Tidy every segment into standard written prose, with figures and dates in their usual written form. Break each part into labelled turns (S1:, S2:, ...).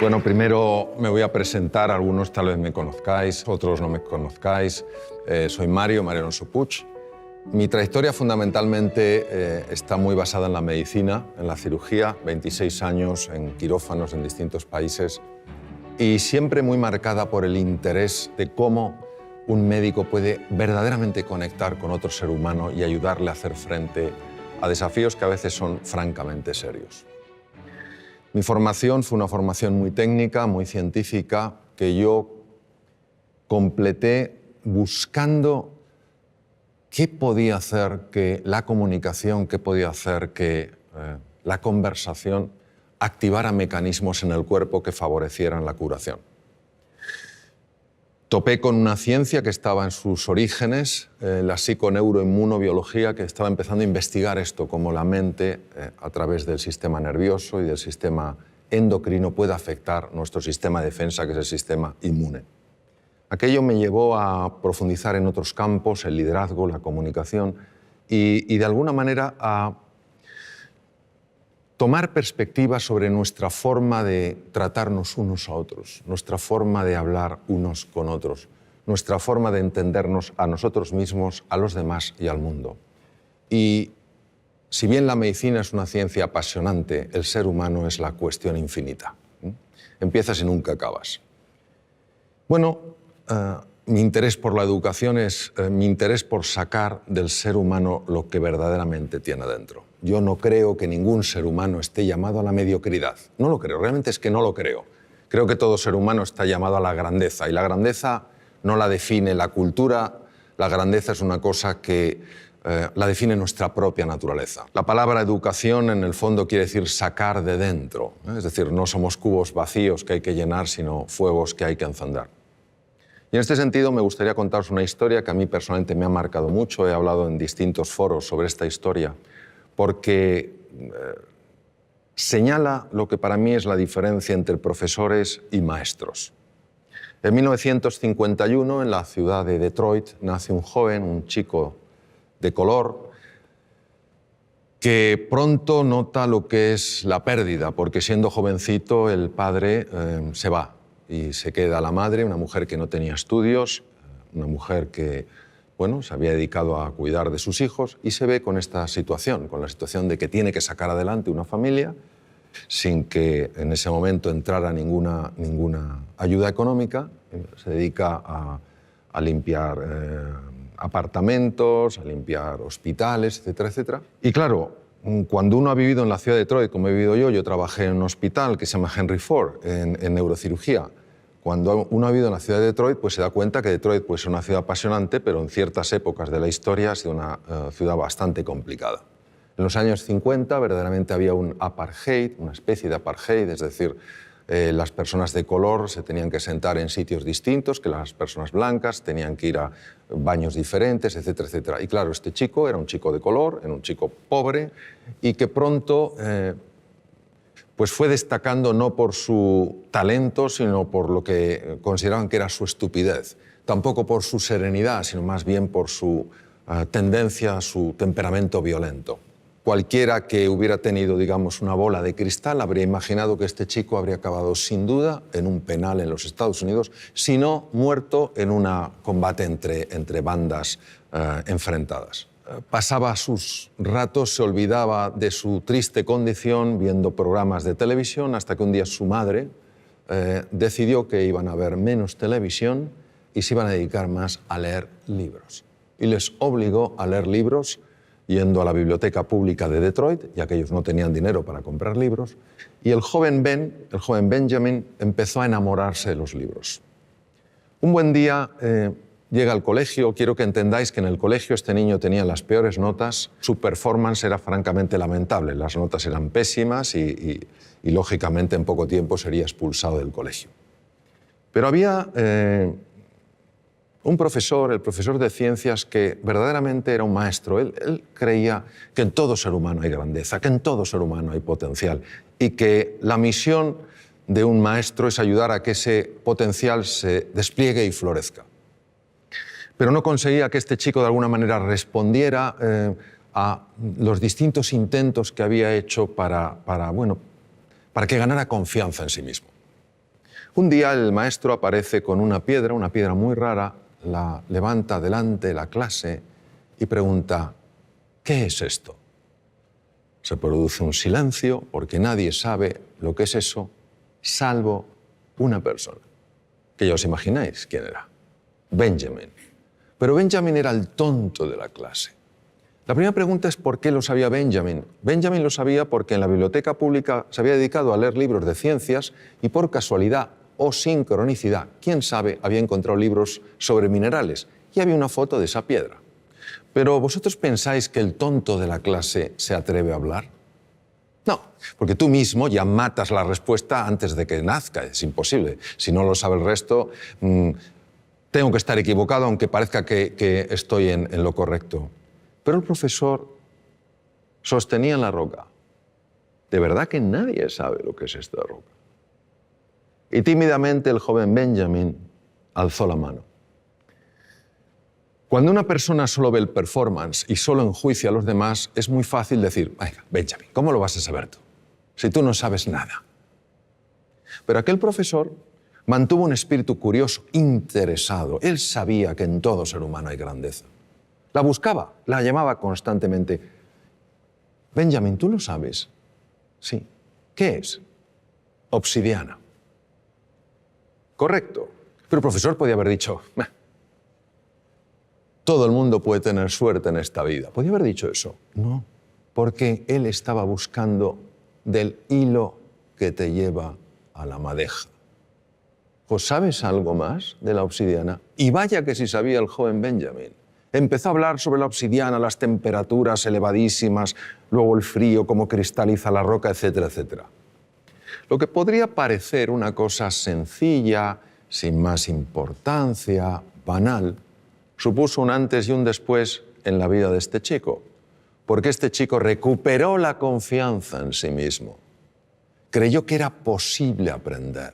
S1: Bueno, primero me voy a presentar, algunos tal vez me conozcáis, otros no me conozcáis. Soy Mario Alonso Puig. Mi trayectoria fundamentalmente está muy basada en la medicina, en la cirugía, 26 años en quirófanos en distintos países y siempre muy marcada por el interés de cómo un médico puede verdaderamente conectar con otro ser humano y ayudarle a hacer frente a desafíos que a veces son francamente serios. Mi formación fue una formación muy técnica, muy científica, que yo completé buscando qué podía hacer que la comunicación, qué podía hacer que la conversación activara mecanismos en el cuerpo que favorecieran la curación. Topé con una ciencia que estaba en sus orígenes, la psiconeuroinmunobiología, que estaba empezando a investigar esto, cómo la mente, a través del sistema nervioso y del sistema endocrino, puede afectar nuestro sistema de defensa, que es el sistema inmune. Aquello me llevó a profundizar en otros campos, el liderazgo, la comunicación, y de alguna manera a tomar perspectiva sobre nuestra forma de tratarnos unos a otros, nuestra forma de hablar unos con otros, nuestra forma de entendernos a nosotros mismos, a los demás y al mundo. Y si bien la medicina es una ciencia apasionante, el ser humano es la cuestión infinita. Empiezas y nunca acabas. Bueno, mi interés por la educación es mi interés por sacar del ser humano lo que verdaderamente tiene dentro. Yo no creo que ningún ser humano esté llamado a la mediocridad. No lo creo, realmente es que no lo creo. Creo que todo ser humano está llamado a la grandeza, y la grandeza no la define la cultura, la grandeza es una cosa que la define nuestra propia naturaleza. La palabra educación en el fondo quiere decir sacar de dentro, es decir, no somos cubos vacíos que hay que llenar, sino fuegos que hay que encender. Y en este sentido me gustaría contaros una historia que a mí personalmente me ha marcado mucho. He hablado en distintos foros sobre esta historia porque señala lo que para mí es la diferencia entre profesores y maestros. En 1951, en la ciudad de Detroit, nace un joven, un chico de color, que pronto nota lo que es la pérdida, porque siendo jovencito el padre se va. Y se queda la madre, una mujer que no tenía estudios, una mujer que, bueno, se había dedicado a cuidar de sus hijos, y se ve con esta situación, con la situación de que tiene que sacar adelante una familia sin que en ese momento entrara ninguna ayuda económica. Se dedica a limpiar apartamentos, a limpiar hospitales, etcétera, etcétera. Y claro, cuando uno ha vivido en la ciudad de Detroit, como he vivido yo trabajé en un hospital que se llama Henry Ford, en neurocirugía. Cuando uno ha vivido en la ciudad de Detroit, pues se da cuenta que Detroit pues, es una ciudad apasionante, pero en ciertas épocas de la historia ha sido una ciudad bastante complicada. En los años 50 verdaderamente había un apartheid, una especie de apartheid, es decir, las personas de color se tenían que sentar en sitios distintos que las personas blancas, tenían que ir a baños diferentes, etcétera, etcétera. Y claro, este chico era un chico de color, era un chico pobre y que pronto pues fue destacando no por su talento, sino por lo que consideraban que era su estupidez. Tampoco por su serenidad, sino más bien por su tendencia, su temperamento violento. Cualquiera que hubiera tenido, digamos, una bola de cristal habría imaginado que este chico habría acabado sin duda en un penal en los Estados Unidos, si no muerto en un combate entre bandas enfrentadas. Pasaba sus ratos, se olvidaba de su triste condición viendo programas de televisión, hasta que un día su madre decidió que iban a ver menos televisión y se iban a dedicar más a leer libros. Y les obligó a leer libros yendo a la biblioteca pública de Detroit, ya que ellos no tenían dinero para comprar libros, y el joven Benjamin empezó a enamorarse de los libros. Un buen día llega al colegio. Quiero que entendáis que en el colegio este niño tenía las peores notas, su performance era francamente lamentable, las notas eran pésimas y lógicamente en poco tiempo sería expulsado del colegio. Pero había un profesor, el profesor de ciencias, que verdaderamente era un maestro. Él creía que en todo ser humano hay grandeza, que en todo ser humano hay potencial y que la misión de un maestro es ayudar a que ese potencial se despliegue y florezca. Pero no conseguía que este chico de alguna manera respondiera a los distintos intentos que había hecho para que ganara confianza en sí mismo. Un día el maestro aparece con una piedra muy rara, la levanta delante de la clase y pregunta, ¿qué es esto? Se produce un silencio porque nadie sabe lo que es eso, salvo una persona, que ya os imagináis quién era, Benjamin. Pero Benjamin era el tonto de la clase. La primera pregunta es ¿por qué lo sabía Benjamin? Benjamin lo sabía porque en la biblioteca pública se había dedicado a leer libros de ciencias y por casualidad o sincronicidad, quién sabe, había encontrado libros sobre minerales y había una foto de esa piedra. Pero ¿vosotros pensáis que el tonto de la clase se atreve a hablar? No, porque tú mismo ya matas la respuesta antes de que nazca, es imposible. Si no lo sabe el resto, tengo que estar equivocado aunque parezca que estoy en lo correcto. Pero el profesor sostenía en la roca. De verdad que nadie sabe lo que es esta roca. Y tímidamente el joven Benjamin alzó la mano. Cuando una persona solo ve el performance y solo enjuicia a los demás, es muy fácil decir, venga, Benjamin, ¿cómo lo vas a saber tú? Si tú no sabes nada. Pero aquel profesor mantuvo un espíritu curioso, interesado. Él sabía que en todo ser humano hay grandeza. La buscaba, la llamaba constantemente. Benjamin, ¿tú lo sabes? Sí. ¿Qué es? Obsidiana. Correcto. Pero el profesor podía haber dicho, todo el mundo puede tener suerte en esta vida. ¿Podía haber dicho eso? No, porque él estaba buscando del hilo que te lleva a la madeja. ¿Pues sabes algo más de la obsidiana? Y vaya que sí sabía el joven Benjamin. Empezó a hablar sobre la obsidiana, las temperaturas elevadísimas, luego el frío, cómo cristaliza la roca, etcétera, etcétera. Lo que podría parecer una cosa sencilla, sin más importancia, banal, supuso un antes y un después en la vida de este chico, porque este chico recuperó la confianza en sí mismo, creyó que era posible aprender,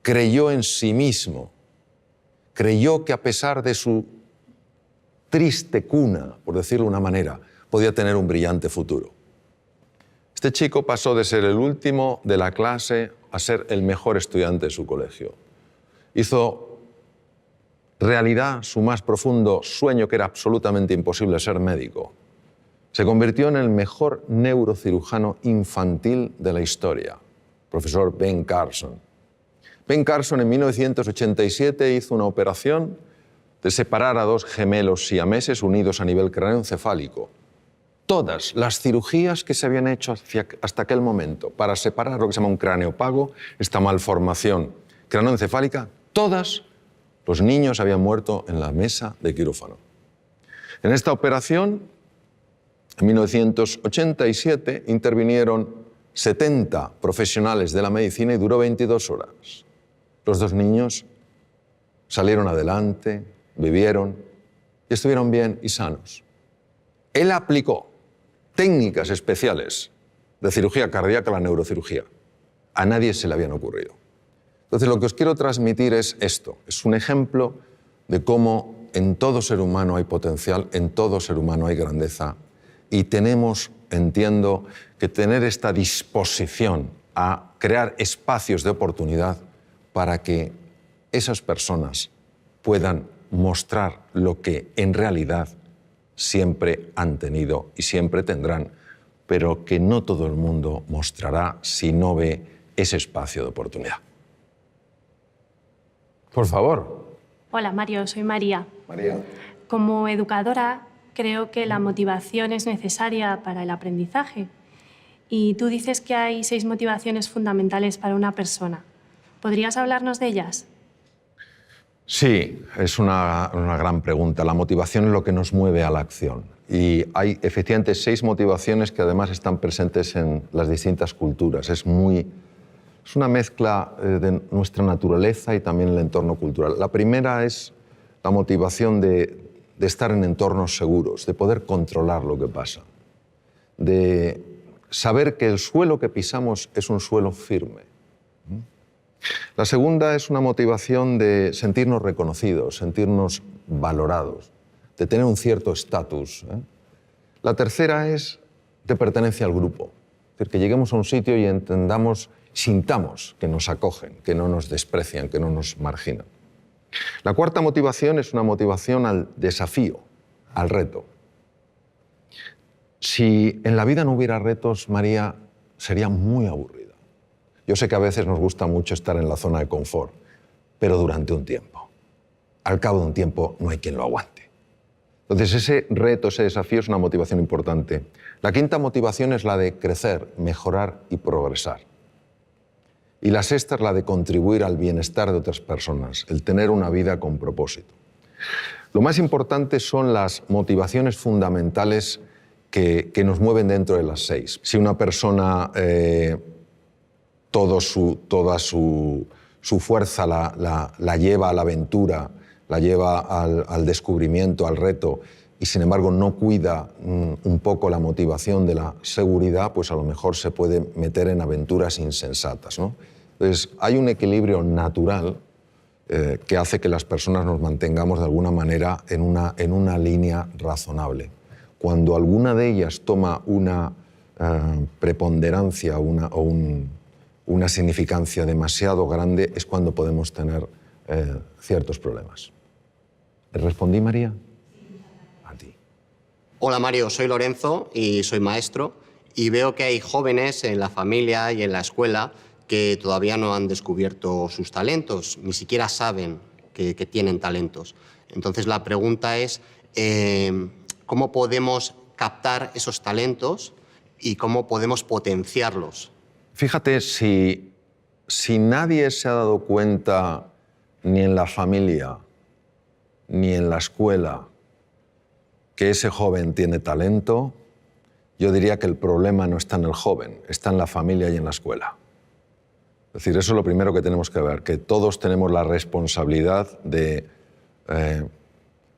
S1: creyó en sí mismo, creyó que a pesar de su triste cuna, por decirlo de una manera, podía tener un brillante futuro. Este chico pasó de ser el último de la clase a ser el mejor estudiante de su colegio. Hizo realidad su más profundo sueño, que era absolutamente imposible, ser médico. Se convirtió en el mejor neurocirujano infantil de la historia, profesor Ben Carson. Ben Carson en 1987 hizo una operación de separar a dos gemelos siameses unidos a nivel craneoencefálico. Todas las cirugías que se habían hecho hasta aquel momento para separar lo que se llama un craneopago, esta malformación craneoencefálica, todas los niños habían muerto en la mesa de quirófano. En esta operación, en 1987, intervinieron 70 profesionales de la medicina y duró 22 horas. Los dos niños salieron adelante, vivieron y estuvieron bien y sanos. Él aplicó técnicas especiales de cirugía cardíaca a la neurocirugía. A nadie se le habían ocurrido. Entonces, lo que os quiero transmitir es esto. Es un ejemplo de cómo en todo ser humano hay potencial, en todo ser humano hay grandeza. Y tenemos, entiendo, que tener esta disposición a crear espacios de oportunidad para que esas personas puedan mostrar lo que en realidad siempre han tenido y siempre tendrán, pero que no todo el mundo mostrará si no ve ese espacio de oportunidad. Por favor.
S2: Hola, Mario, soy María.
S1: María.
S2: Como educadora, creo que la motivación es necesaria para el aprendizaje. Y tú dices que hay 6 motivaciones fundamentales para una persona. ¿Podrías hablarnos de ellas?
S1: Sí, es una gran pregunta. La motivación es lo que nos mueve a la acción. Y hay efectivamente 6 motivaciones que además están presentes en las distintas culturas. Es una mezcla de nuestra naturaleza y también el entorno cultural. La primera es la motivación de estar en entornos seguros, de poder controlar lo que pasa, de saber que el suelo que pisamos es un suelo firme. La segunda es una motivación de sentirnos reconocidos, sentirnos valorados, de tener un cierto estatus. La tercera es de pertenencia al grupo, es decir, que lleguemos a un sitio y entendamos, sintamos que nos acogen, que no nos desprecian, que no nos marginan. La cuarta motivación es una motivación al desafío, al reto. Si en la vida no hubiera retos, María, sería muy aburrida. Yo sé que a veces nos gusta mucho estar en la zona de confort, pero durante un tiempo. Al cabo de un tiempo no hay quien lo aguante. Entonces ese reto, ese desafío es una motivación importante. La quinta motivación es la de crecer, mejorar y progresar. Y la sexta es la de contribuir al bienestar de otras personas, el tener una vida con propósito. Lo más importante son las motivaciones fundamentales que nos mueven dentro de las 6. Si una persona toda su fuerza la lleva a la aventura, la lleva al descubrimiento, al reto, y sin embargo no cuida un poco la motivación de la seguridad, pues a lo mejor se puede meter en aventuras insensatas, ¿no? Entonces hay un equilibrio natural que hace que las personas nos mantengamos de alguna manera en una línea razonable. Cuando alguna de ellas toma una preponderancia o una significancia demasiado grande, es cuando podemos tener ciertos problemas. ¿Te respondí, María? A ti.
S3: Hola Mario, soy Lorenzo y soy maestro y veo que hay jóvenes en la familia y en la escuela que todavía no han descubierto sus talentos, ni siquiera saben que tienen talentos. Entonces la pregunta es, ¿cómo podemos captar esos talentos y cómo podemos potenciarlos?
S1: Fíjate, si nadie se ha dado cuenta, ni en la familia, ni en la escuela, que ese joven tiene talento, yo diría que el problema no está en el joven, está en la familia y en la escuela. Es decir, eso es lo primero que tenemos que ver, que todos tenemos la responsabilidad de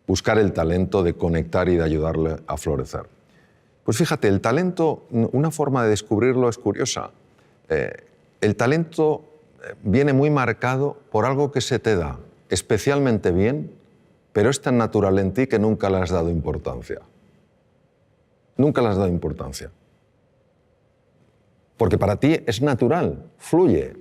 S1: buscar el talento, de conectar y de ayudarle a florecer. Pues fíjate, el talento, una forma de descubrirlo es curiosa. El talento viene muy marcado por algo que se te da especialmente bien, pero es tan natural en ti que nunca le has dado importancia. Nunca le has dado importancia. Porque para ti es natural, fluye.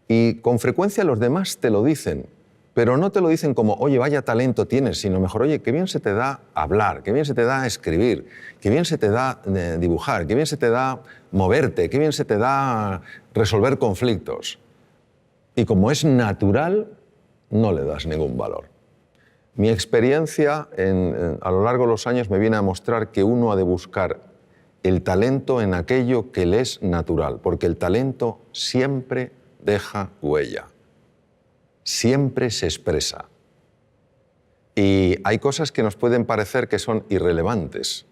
S1: Y con frecuencia los demás te lo dicen, pero no te lo dicen como, oye, vaya talento tienes, sino mejor, oye, qué bien se te da hablar, qué bien se te da escribir, qué bien se te da dibujar, qué bien se te da moverte, qué bien se te da resolver conflictos. Y como es natural, no le das ningún valor. Mi experiencia a lo largo de los años me viene a mostrar que uno ha de buscar el talento en aquello que le es natural, porque el talento siempre deja huella, siempre se expresa. Y hay cosas que nos pueden parecer que son irrelevantes.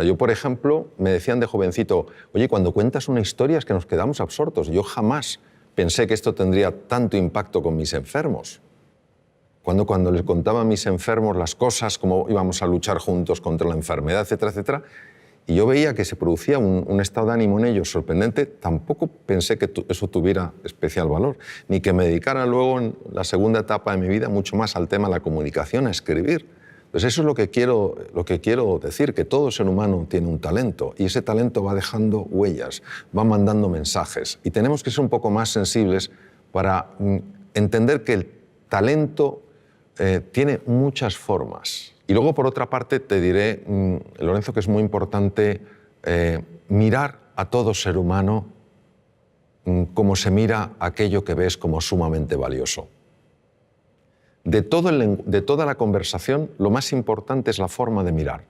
S1: Yo, por ejemplo, me decían de jovencito, oye, cuando cuentas una historia es que nos quedamos absortos. Yo jamás pensé que esto tendría tanto impacto con mis enfermos. Cuando les contaba a mis enfermos las cosas, cómo íbamos a luchar juntos contra la enfermedad, etcétera, etcétera, y yo veía que se producía un estado de ánimo en ellos sorprendente, tampoco pensé que eso tuviera especial valor, ni que me dedicara luego en la segunda etapa de mi vida mucho más al tema de la comunicación, a escribir. Pues eso es lo que quiero decir, que todo ser humano tiene un talento y ese talento va dejando huellas, va mandando mensajes y tenemos que ser un poco más sensibles para entender que el talento tiene muchas formas. Y luego, por otra parte, te diré, Lorenzo, que es muy importante mirar a todo ser humano como se mira aquello que ves como sumamente valioso. De toda la conversación, lo más importante es la forma de mirar.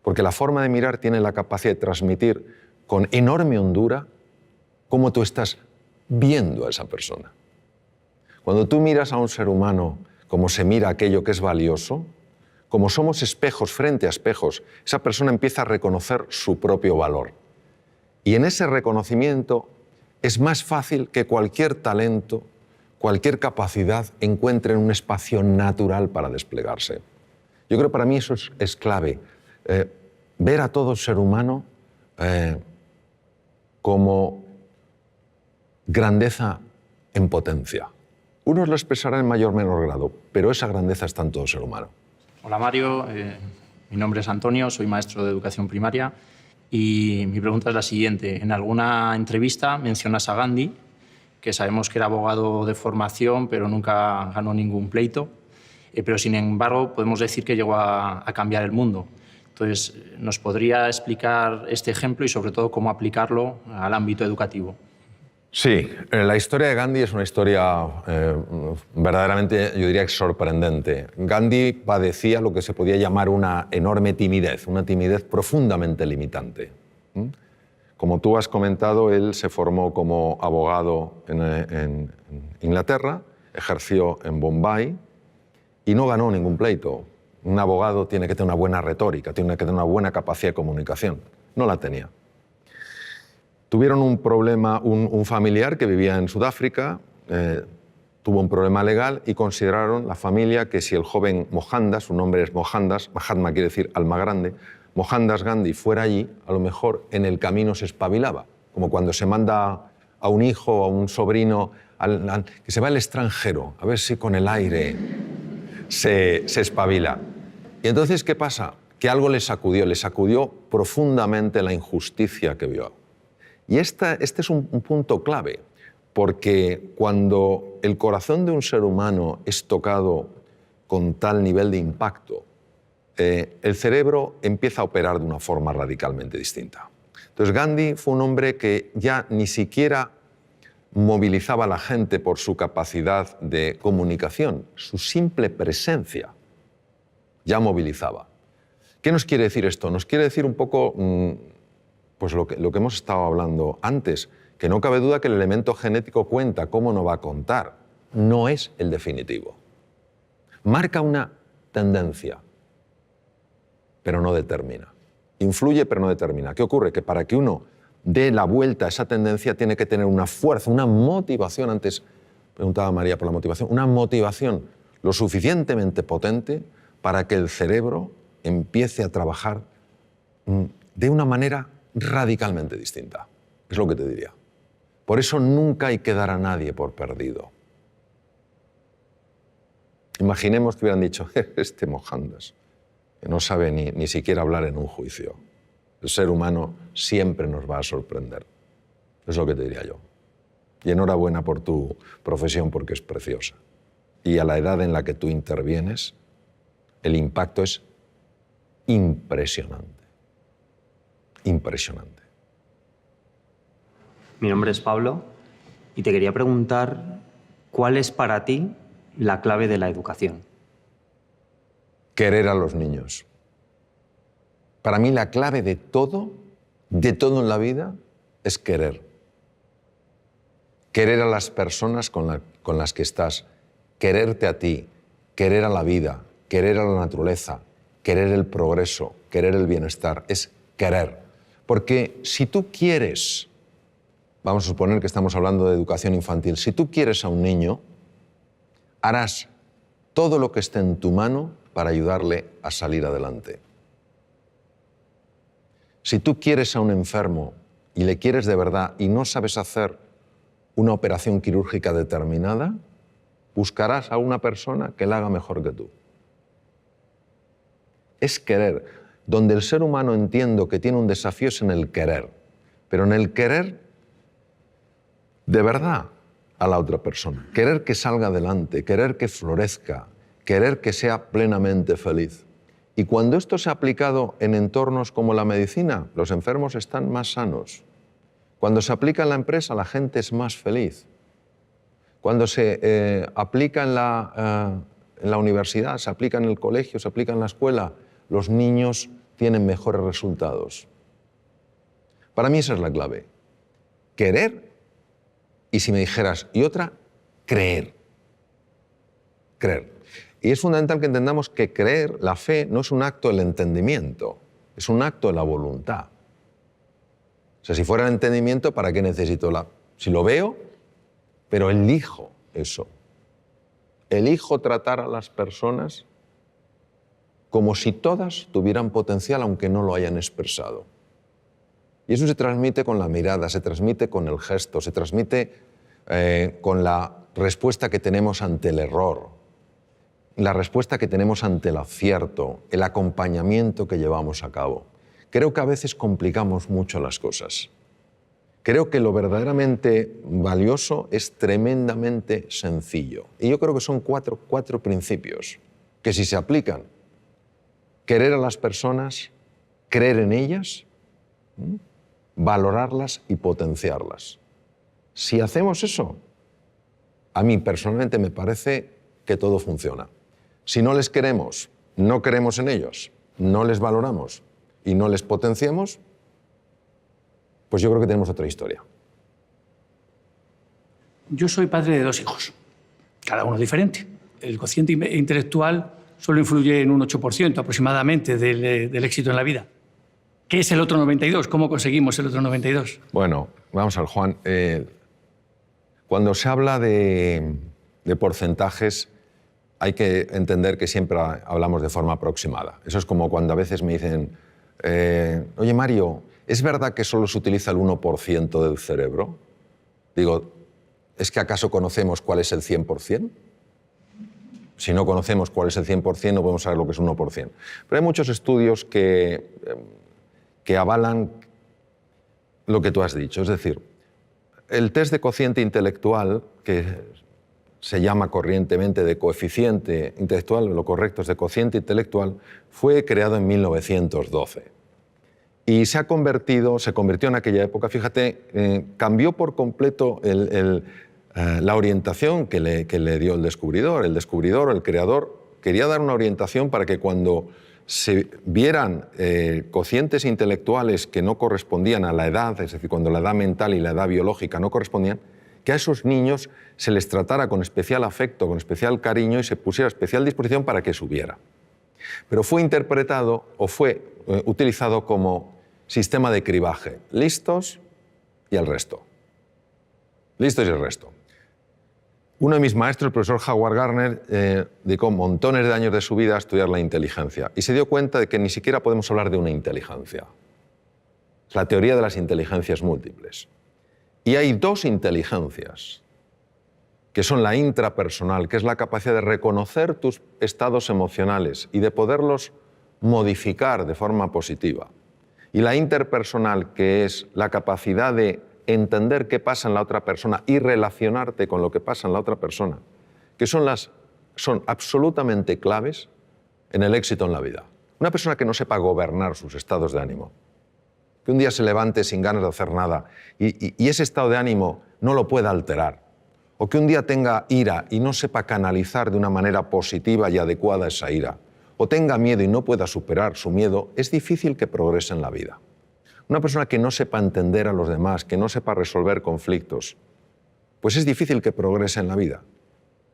S1: Porque la forma de mirar tiene la capacidad de transmitir con enorme hondura cómo tú estás viendo a esa persona. Cuando tú miras a un ser humano como se mira aquello que es valioso, como somos espejos frente a espejos, esa persona empieza a reconocer su propio valor. Y en ese reconocimiento es más fácil que cualquier talento, cualquier capacidad encuentre un espacio natural para desplegarse. Yo creo que para mí eso es clave. Ver a todo ser humano como grandeza en potencia. Unos lo expresarán en mayor o menor grado, pero esa grandeza está en todo ser humano.
S4: Hola Mario, mi nombre es Antonio, soy maestro de educación primaria Y mi pregunta es la siguiente. En alguna entrevista mencionas a Gandhi, que sabemos que era abogado de formación, pero nunca ganó ningún pleito. Pero, sin embargo, podemos decir que llegó a cambiar el mundo. Entonces, ¿nos podría explicar este ejemplo y, sobre todo, cómo aplicarlo al ámbito educativo?
S1: Sí, la historia de Gandhi es una historia verdaderamente, yo diría, sorprendente. Gandhi padecía lo que se podía llamar una enorme timidez, una timidez profundamente limitante. Como tú has comentado, él se formó como abogado en Inglaterra, ejerció en Bombay y no ganó ningún pleito. Un abogado tiene que tener una buena retórica, tiene que tener una buena capacidad de comunicación. No la tenía. Tuvieron un problema, un familiar que vivía en Sudáfrica, tuvo un problema legal y consideraron la familia que si el joven Mohandas, su nombre es Mohandas, Mahatma quiere decir alma grande, Mohandas Gandhi fuera allí, a lo mejor en el camino se espabilaba, como cuando se manda a un hijo o a un sobrino que se va al extranjero, a ver si con el aire se espabila. Y entonces, ¿qué pasa? Que algo le sacudió profundamente la injusticia que vio. Y este es un punto clave, porque cuando el corazón de un ser humano es tocado con tal nivel de impacto, el cerebro empieza a operar de una forma radicalmente distinta. Entonces Gandhi fue un hombre que ya ni siquiera movilizaba a la gente por su capacidad de comunicación, su simple presencia ya movilizaba. ¿Qué nos quiere decir esto? Nos quiere decir un poco pues lo que hemos estado hablando antes, que no cabe duda que el elemento genético cuenta, ¿cómo no va a contar? No es el definitivo. Marca una tendencia, pero no determina. Influye, pero no determina. ¿Qué ocurre? Que para que uno dé la vuelta a esa tendencia tiene que tener una fuerza, una motivación. Antes preguntaba María por la motivación. Una motivación lo suficientemente potente para que el cerebro empiece a trabajar de una manera radicalmente distinta. Es lo que te diría. Por eso nunca hay que dar a nadie por perdido. Imaginemos que hubieran dicho, este Mohandas, que no sabe ni siquiera hablar en un juicio. El ser humano siempre nos va a sorprender. Es lo que te diría yo. Y enhorabuena por tu profesión porque es preciosa. Y a la edad en la que tú intervienes, el impacto es impresionante. Impresionante.
S5: Mi nombre es Pablo y te quería preguntar ¿cuál es para ti la clave de la educación?
S1: Querer a los niños. Para mí la clave de todo en la vida es querer. Querer a las personas con las que estás, quererte a ti, querer a la vida, querer a la naturaleza, querer el progreso, querer el bienestar, es querer. Porque si tú quieres, vamos a suponer que estamos hablando de educación infantil, si tú quieres a un niño, harás todo lo que esté en tu mano para ayudarle a salir adelante. Si tú quieres a un enfermo y le quieres de verdad y no sabes hacer una operación quirúrgica determinada, buscarás a una persona que la haga mejor que tú. Es querer. Donde el ser humano entiendo que tiene un desafío es en el querer, pero en el querer de verdad a la otra persona. Querer que salga adelante, querer que florezca, querer que sea plenamente feliz. Y cuando esto se ha aplicado en entornos como la medicina, los enfermos están más sanos. Cuando se aplica en la empresa, la gente es más feliz. Cuando se aplica en la universidad, se aplica en el colegio, se aplica en la escuela, los niños tienen mejores resultados. Para mí esa es la clave. Querer y, si me dijeras, y otra, creer. Creer. Y es fundamental que entendamos que creer, la fe, no es un acto del entendimiento, es un acto de la voluntad. O sea, si fuera el entendimiento, ¿para qué necesito la...? Si lo veo, pero elijo eso. Elijo tratar a las personas como si todas tuvieran potencial, aunque no lo hayan expresado. Y eso se transmite con la mirada, se transmite con el gesto, se transmite con la respuesta que tenemos ante el error, la respuesta que tenemos ante el acierto, el acompañamiento que llevamos a cabo. Creo que a veces complicamos mucho las cosas. Creo que lo verdaderamente valioso es tremendamente sencillo. Y yo creo que son cuatro principios que si se aplican, querer a las personas, creer en ellas, valorarlas y potenciarlas. Si hacemos eso, a mí personalmente me parece que todo funciona. Si no les queremos, no creemos en ellos, no les valoramos y no les potenciamos, pues yo creo que tenemos otra historia.
S6: Yo soy padre de 2 hijos, cada uno diferente. El cociente intelectual solo influye en un 8% aproximadamente del éxito en la vida. ¿Qué es el otro 92%? ¿Cómo conseguimos el otro 92%?
S1: Bueno, vamos a ver, Juan. Cuando se habla de porcentajes, hay que entender que siempre hablamos de forma aproximada. Eso es como cuando a veces me dicen, oye, Mario, ¿es verdad que solo se utiliza el 1% del cerebro? Digo, ¿es que acaso conocemos cuál es el 100%? Si no conocemos cuál es el 100%, no podemos saber lo que es un 1%. Pero hay muchos estudios que avalan lo que tú has dicho. Es decir, el test de cociente intelectual, que se llama corrientemente de coeficiente intelectual, lo correcto es de cociente intelectual, fue creado en 1912. Y se convirtió en aquella época, fíjate, cambió por completo la orientación que le dio el descubridor. El descubridor o el creador quería dar una orientación para que cuando se vieran cocientes intelectuales que no correspondían a la edad, es decir, cuando la edad mental y la edad biológica no correspondían, que a esos niños se les tratara con especial afecto, con especial cariño y se pusiera a especial disposición para que subiera. Pero fue interpretado o fue utilizado como sistema de cribaje. Listos y el resto. Listos y el resto. Uno de mis maestros, el profesor Howard Gardner, dedicó montones de años de su vida a estudiar la inteligencia y se dio cuenta de que ni siquiera podemos hablar de una inteligencia. La teoría de las inteligencias múltiples. Y hay 2 inteligencias, que son la intrapersonal, que es la capacidad de reconocer tus estados emocionales y de poderlos modificar de forma positiva. Y la interpersonal, que es la capacidad de entender qué pasa en la otra persona y relacionarte con lo que pasa en la otra persona, que son absolutamente claves en el éxito en la vida. Una persona que no sepa gobernar sus estados de ánimo, que un día se levante sin ganas de hacer nada y ese estado de ánimo no lo pueda alterar, o que un día tenga ira y no sepa canalizar de una manera positiva y adecuada esa ira, o tenga miedo y no pueda superar su miedo, es difícil que progrese en la vida. Una persona que no sepa entender a los demás, que no sepa resolver conflictos, pues es difícil que progrese en la vida.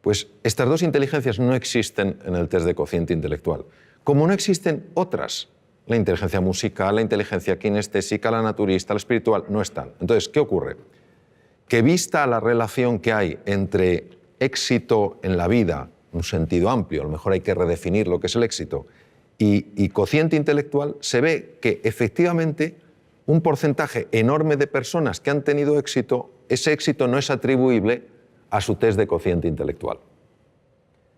S1: Pues estas 2 inteligencias no existen en el test de cociente intelectual, como no existen otras. La inteligencia musical, la inteligencia kinestésica, la naturista, la espiritual, no están. Entonces, ¿qué ocurre? Que vista la relación que hay entre éxito en la vida, un sentido amplio, a lo mejor hay que redefinir lo que es el éxito, y cociente intelectual, se ve que efectivamente un porcentaje enorme de personas que han tenido éxito, ese éxito no es atribuible a su test de cociente intelectual.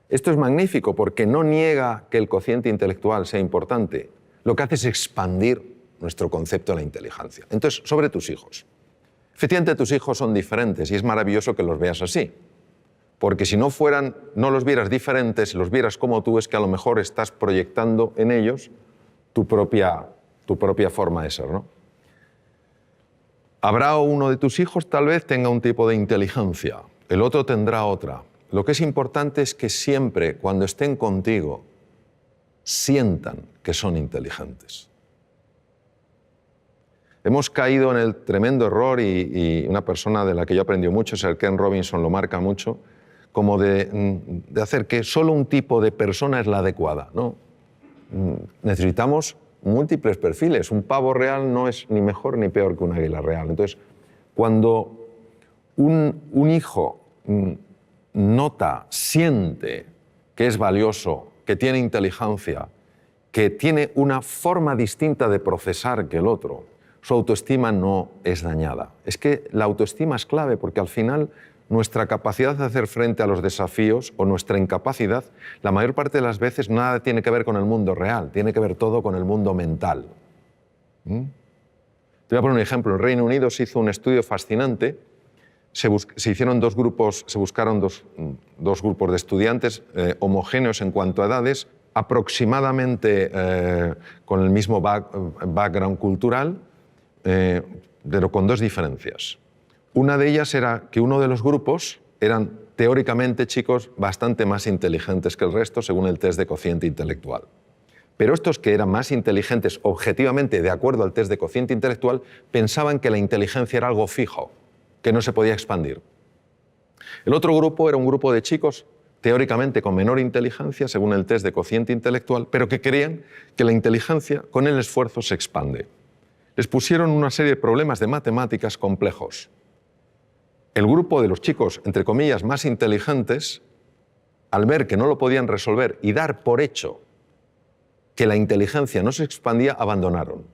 S1: Esto es magnífico porque no niega que el cociente intelectual sea importante, lo que hace es expandir nuestro concepto de la inteligencia. Entonces, sobre tus hijos. Efectivamente, tus hijos son diferentes y es maravilloso que los veas así. Porque si no los vieras diferentes, si los vieras como tú, es que a lo mejor estás proyectando en ellos tu propia forma de ser, ¿no? Habrá uno de tus hijos, tal vez tenga un tipo de inteligencia, el otro tendrá otra. Lo que es importante es que siempre, cuando estén contigo, sientan que son inteligentes. Hemos caído en el tremendo error, y una persona de la que yo aprendí mucho, Sir Ken Robinson lo marca mucho, como de hacer que solo un tipo de persona es la adecuada, ¿no? Necesitamos múltiples perfiles. Un pavo real no es ni mejor ni peor que un águila real. Entonces, cuando un hijo nota, siente que es valioso, que tiene inteligencia, que tiene una forma distinta de procesar que el otro, su autoestima no es dañada. Es que la autoestima es clave porque al final nuestra capacidad de hacer frente a los desafíos o nuestra incapacidad, la mayor parte de las veces nada tiene que ver con el mundo real, tiene que ver todo con el mundo mental. Te voy a poner un ejemplo. En el Reino Unido se hizo un estudio fascinante. Se hicieron dos grupos, se buscaron dos grupos de estudiantes homogéneos en cuanto a edades, aproximadamente con el mismo background cultural, pero con dos diferencias. Una de ellas era que uno de los grupos eran teóricamente chicos bastante más inteligentes que el resto según el test de cociente intelectual. Pero estos que eran más inteligentes objetivamente de acuerdo al test de cociente intelectual pensaban que la inteligencia era algo fijo, que no se podía expandir. El otro grupo era un grupo de chicos teóricamente con menor inteligencia según el test de cociente intelectual, pero que creían que la inteligencia con el esfuerzo se expande. Les pusieron una serie de problemas de matemáticas complejos. El grupo de los chicos, entre comillas, más inteligentes, al ver que no lo podían resolver y dar por hecho que la inteligencia no se expandía, abandonaron.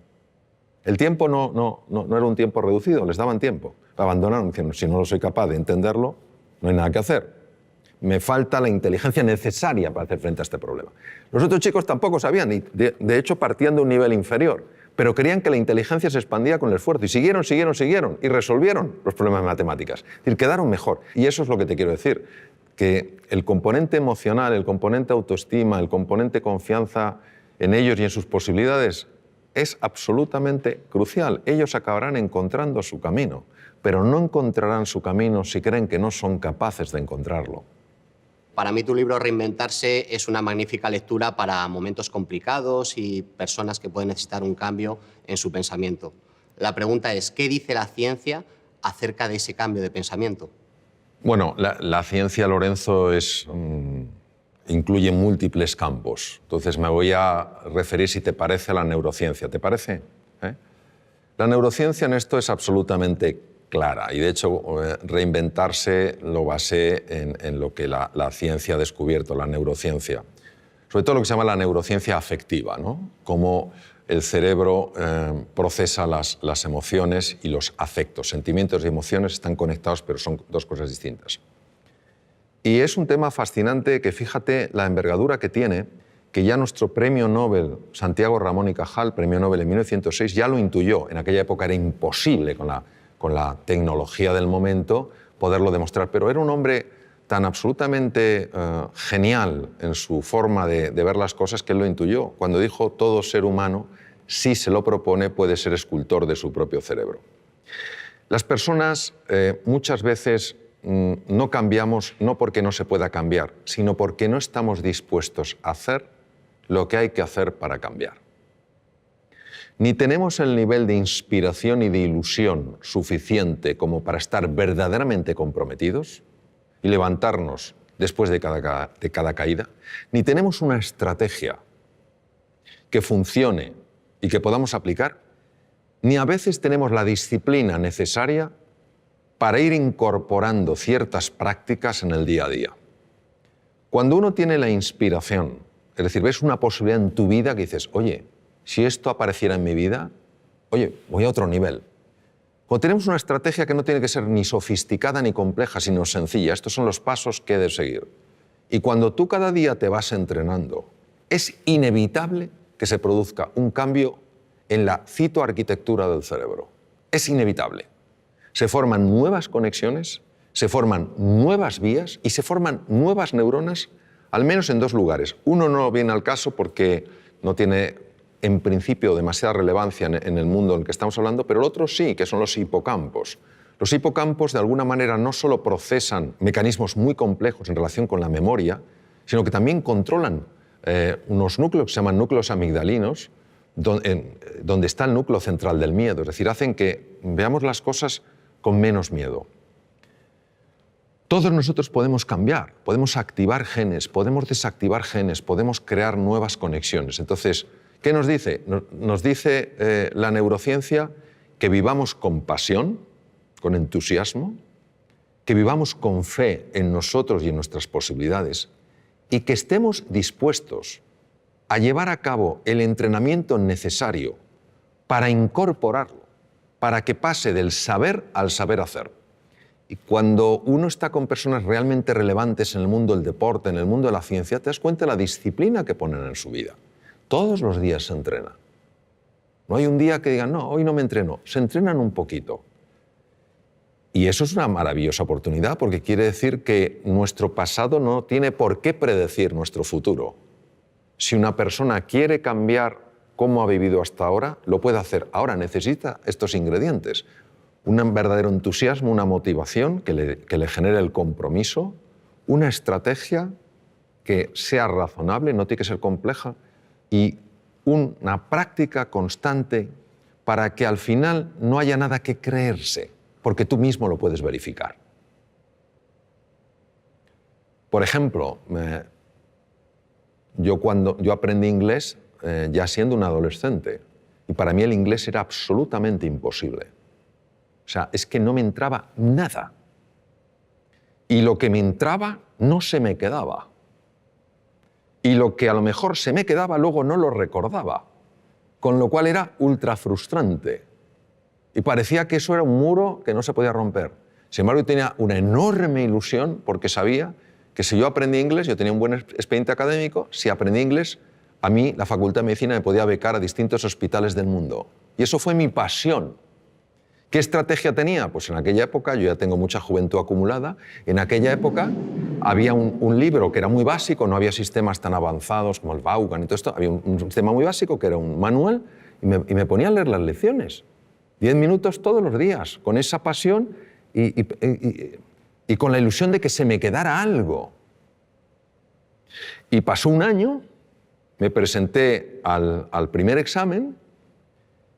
S1: El tiempo no era un tiempo reducido, les daban tiempo. Abandonaron diciendo, si no lo soy capaz de entenderlo, no hay nada que hacer. Me falta la inteligencia necesaria para hacer frente a este problema. Los otros chicos tampoco sabían, y de hecho partían de un nivel inferior, pero creían que la inteligencia se expandía con el esfuerzo y siguieron y resolvieron los problemas de matemáticas. Es decir, quedaron mejor. Y eso es lo que te quiero decir, que el componente emocional, el componente autoestima, el componente confianza en ellos y en sus posibilidades es absolutamente crucial. Ellos acabarán encontrando su camino, pero no encontrarán su camino si creen que no son capaces de encontrarlo.
S3: Para mí tu libro Reinventarse es una magnífica lectura para momentos complicados y personas que pueden necesitar un cambio en su pensamiento. La pregunta es, ¿qué dice la ciencia acerca de ese cambio de pensamiento?
S1: Bueno, la ciencia, Lorenzo, incluye múltiples campos. Entonces me voy a referir, si te parece, a la neurociencia. ¿Te parece? La neurociencia en esto es absolutamente clara y, de hecho, Reinventarse lo basé en lo que la ciencia ha descubierto, la neurociencia. Sobre todo lo que se llama la neurociencia afectiva, ¿no? Cómo el cerebro procesa las emociones y los afectos. Sentimientos y emociones están conectados, pero son dos cosas distintas. Y es un tema fascinante que, fíjate la envergadura que tiene, que ya nuestro premio Nobel, Santiago Ramón y Cajal, premio Nobel en 1906, ya lo intuyó. En aquella época era imposible con la tecnología del momento poderlo demostrar, pero era un hombre tan absolutamente genial en su forma de ver las cosas que él lo intuyó. Cuando dijo, todo ser humano, si se lo propone, puede ser escultor de su propio cerebro. Las personas muchas veces no cambiamos no porque no se pueda cambiar, sino porque no estamos dispuestos a hacer lo que hay que hacer para cambiar. Ni tenemos el nivel de inspiración y de ilusión suficiente como para estar verdaderamente comprometidos y levantarnos después de cada caída, ni tenemos una estrategia que funcione y que podamos aplicar, ni a veces tenemos la disciplina necesaria para ir incorporando ciertas prácticas en el día a día. Cuando uno tiene la inspiración, es decir, ves una posibilidad en tu vida que dices, oye, si esto apareciera en mi vida, oye, voy a otro nivel. Cuando tenemos una estrategia que no tiene que ser ni sofisticada ni compleja, sino sencilla, estos son los pasos que he de seguir. Y cuando tú cada día te vas entrenando, es inevitable que se produzca un cambio en la citoarquitectura del cerebro. Es inevitable. Se forman nuevas conexiones, se forman nuevas vías y se forman nuevas neuronas, al menos en dos lugares. Uno no viene al caso porque no tiene, en principio, demasiada relevancia en el mundo en el que estamos hablando, pero el otro sí, que son los hipocampos. Los hipocampos, de alguna manera, no solo procesan mecanismos muy complejos en relación con la memoria, sino que también controlan unos núcleos que se llaman núcleos amigdalinos, donde está el núcleo central del miedo. Es decir, hacen que veamos las cosas con menos miedo. Todos nosotros podemos cambiar, podemos activar genes, podemos desactivar genes, podemos crear nuevas conexiones. Entonces, ¿qué nos dice? Nos dice la neurociencia que vivamos con pasión, con entusiasmo, que vivamos con fe en nosotros y en nuestras posibilidades y que estemos dispuestos a llevar a cabo el entrenamiento necesario para incorporarlo, para que pase del saber al saber hacer. Y cuando uno está con personas realmente relevantes en el mundo del deporte, en el mundo de la ciencia, te das cuenta de la disciplina que ponen en su vida. Todos los días se entrena. No hay un día que digan, no, hoy no me entreno. Se entrenan un poquito. Y eso es una maravillosa oportunidad porque quiere decir que nuestro pasado no tiene por qué predecir nuestro futuro. Si una persona quiere cambiar cómo ha vivido hasta ahora, lo puede hacer. Ahora necesita estos ingredientes. Un verdadero entusiasmo, una motivación que le genere el compromiso, una estrategia que sea razonable, no tiene que ser compleja, y una práctica constante para que al final no haya nada que creerse, porque tú mismo lo puedes verificar. Por ejemplo, yo aprendí inglés ya siendo un adolescente, y para mí el inglés era absolutamente imposible. O sea, es que no me entraba nada. Y lo que me entraba no se me quedaba. Y lo que a lo mejor se me quedaba luego no lo recordaba. Con lo cual era ultra frustrante. Y parecía que eso era un muro que no se podía romper. Sin embargo, yo tenía una enorme ilusión porque sabía que si yo aprendí inglés, yo tenía un buen expediente académico, si aprendí inglés, a mí la Facultad de Medicina me podía becar a distintos hospitales del mundo. Y eso fue mi pasión. ¿Qué estrategia tenía? Pues en aquella época, yo ya tengo mucha juventud acumulada, en aquella época había un libro que era muy básico, no había sistemas tan avanzados como el Vaughan y todo esto, había un sistema muy básico que era un manual y me ponía a leer las lecciones. 10 minutos todos los días, con esa pasión y con la ilusión de que se me quedara algo. Y pasó un año, me presenté al primer examen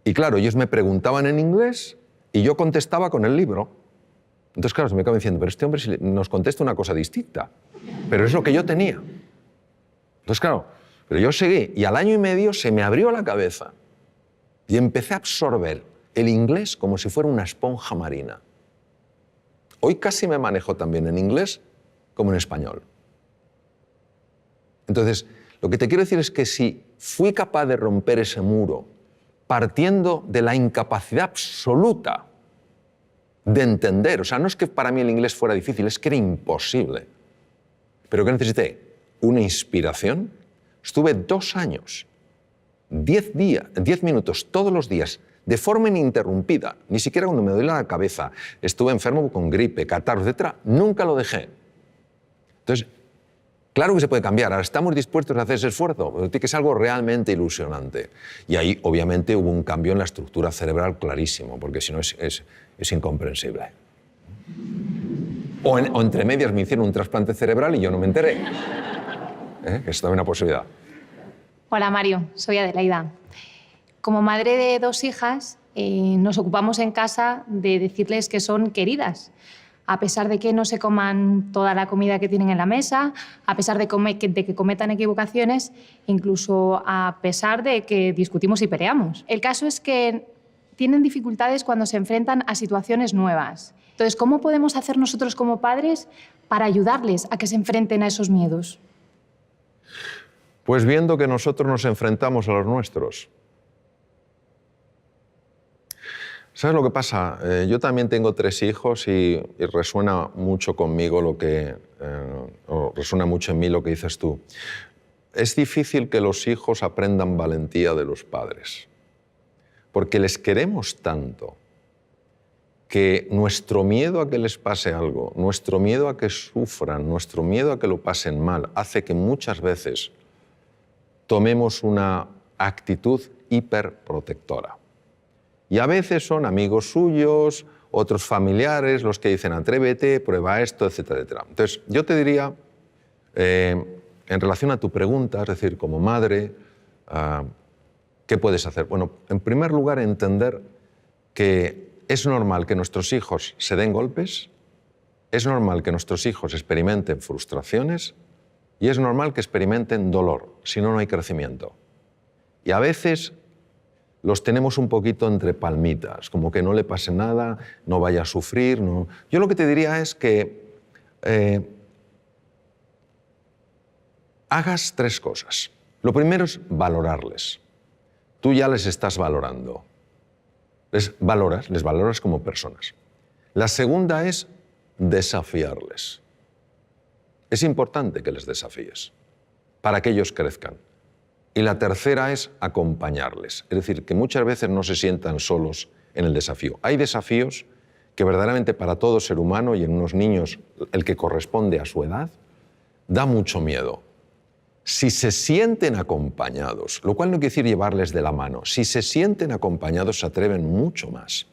S1: y claro, ellos me preguntaban en inglés y yo contestaba con el libro. Entonces, claro, se me acaba diciendo, pero este hombre nos contesta una cosa distinta. Pero es lo que yo tenía. Entonces, claro, pero yo seguí y al año y medio se me abrió la cabeza y empecé a absorber el inglés como si fuera una esponja marina. Hoy casi me manejo también en inglés como en español. Entonces, lo que te quiero decir es que si fui capaz de romper ese muro partiendo de la incapacidad absoluta de entender, o sea, no es que para mí el inglés fuera difícil, es que era imposible, pero que necesité una inspiración. Estuve 2 años, 10 minutos todos los días, de forma ininterrumpida, ni siquiera cuando me dolía la cabeza, estuve enfermo con gripe, catarro, etc., nunca lo dejé. Entonces, claro que se puede cambiar, ahora estamos dispuestos a hacer ese esfuerzo, pero tiene que ser algo realmente ilusionante. Y ahí, obviamente, hubo un cambio en la estructura cerebral clarísimo, porque si no es incomprensible. O entre medias me hicieron un trasplante cerebral y yo no me enteré. Esto es una posibilidad.
S7: Hola Mario, soy Adelaida. Como madre de 2 hijas, nos ocupamos en casa de decirles que son queridas, a pesar de que no se coman toda la comida que tienen en la mesa, a pesar de que cometan equivocaciones, incluso a pesar de que discutimos y peleamos. El caso es que tienen dificultades cuando se enfrentan a situaciones nuevas. Entonces, ¿cómo podemos hacer nosotros como padres para ayudarles a que se enfrenten a esos miedos?
S1: Pues viendo que nosotros nos enfrentamos a los nuestros. ¿Sabes lo que pasa? Yo también tengo 3 hijos y resuena mucho conmigo o resuena mucho en mí lo que dices tú. Es difícil que los hijos aprendan valentía de los padres, porque les queremos tanto que nuestro miedo a que les pase algo, nuestro miedo a que sufran, nuestro miedo a que lo pasen mal, hace que muchas veces tomemos una actitud hiperprotectora. Y a veces son amigos suyos, otros familiares, los que dicen atrévete, prueba esto, etcétera, etcétera. Entonces, yo te diría, en relación a tu pregunta, es decir, como madre, ¿qué puedes hacer? Bueno, en primer lugar, entender que es normal que nuestros hijos se den golpes, es normal que nuestros hijos experimenten frustraciones y es normal que experimenten dolor, si no, no hay crecimiento. Y a veces los tenemos un poquito entre palmitas, como que no le pase nada, no vaya a sufrir. No. Yo lo que te diría es que hagas 3 cosas. Lo primero es valorarles. Tú ya les estás valorando. Les valoras como personas. La segunda es desafiarles. Es importante que les desafíes para que ellos crezcan. Y la tercera es acompañarles. Es decir, que muchas veces no se sientan solos en el desafío. Hay desafíos que verdaderamente para todo ser humano y en unos niños el que corresponde a su edad, da mucho miedo. Si se sienten acompañados, lo cual no quiere decir llevarles de la mano, si se sienten acompañados se atreven mucho más.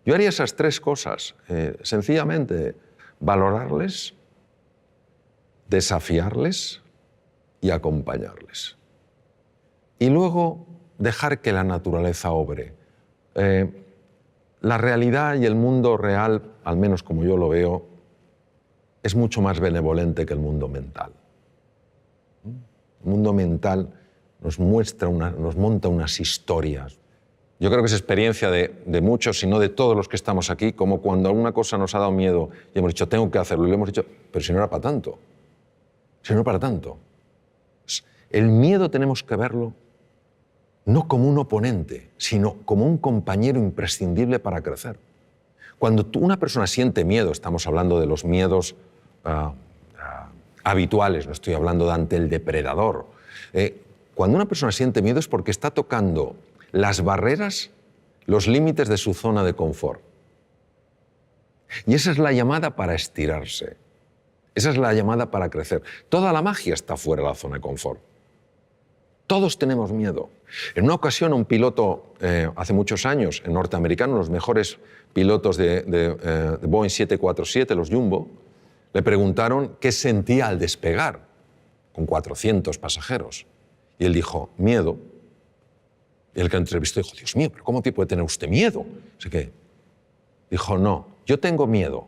S1: Yo haría esas tres cosas, sencillamente valorarles, desafiarles y acompañarles. Y luego dejar que la naturaleza obre. La realidad y el mundo real, al menos como yo lo veo, es mucho más benevolente que el mundo mental. El mundo mental nos monta unas historias. Yo creo que es experiencia de muchos, si no de todos los que estamos aquí, como cuando alguna cosa nos ha dado miedo y hemos dicho, tengo que hacerlo, y le hemos dicho, pero si no era para tanto. Si no era para tanto. El miedo tenemos que verlo no como un oponente, sino como un compañero imprescindible para crecer. Cuando una persona siente miedo, estamos hablando de los miedos habituales, no estoy hablando de ante el depredador. Cuando una persona siente miedo es porque está tocando las barreras, los límites de su zona de confort. Y esa es la llamada para estirarse. Esa es la llamada para crecer. Toda la magia está fuera de la zona de confort. Todos tenemos miedo. En una ocasión, un piloto, hace muchos años, en norteamericano, los mejores pilotos de Boeing 747, los Jumbo, le preguntaron qué sentía al despegar con 400 pasajeros. Y él dijo, miedo. Y el que entrevistó dijo, Dios mío, ¿pero cómo puede tener usted miedo? Así que dijo, no, yo tengo miedo,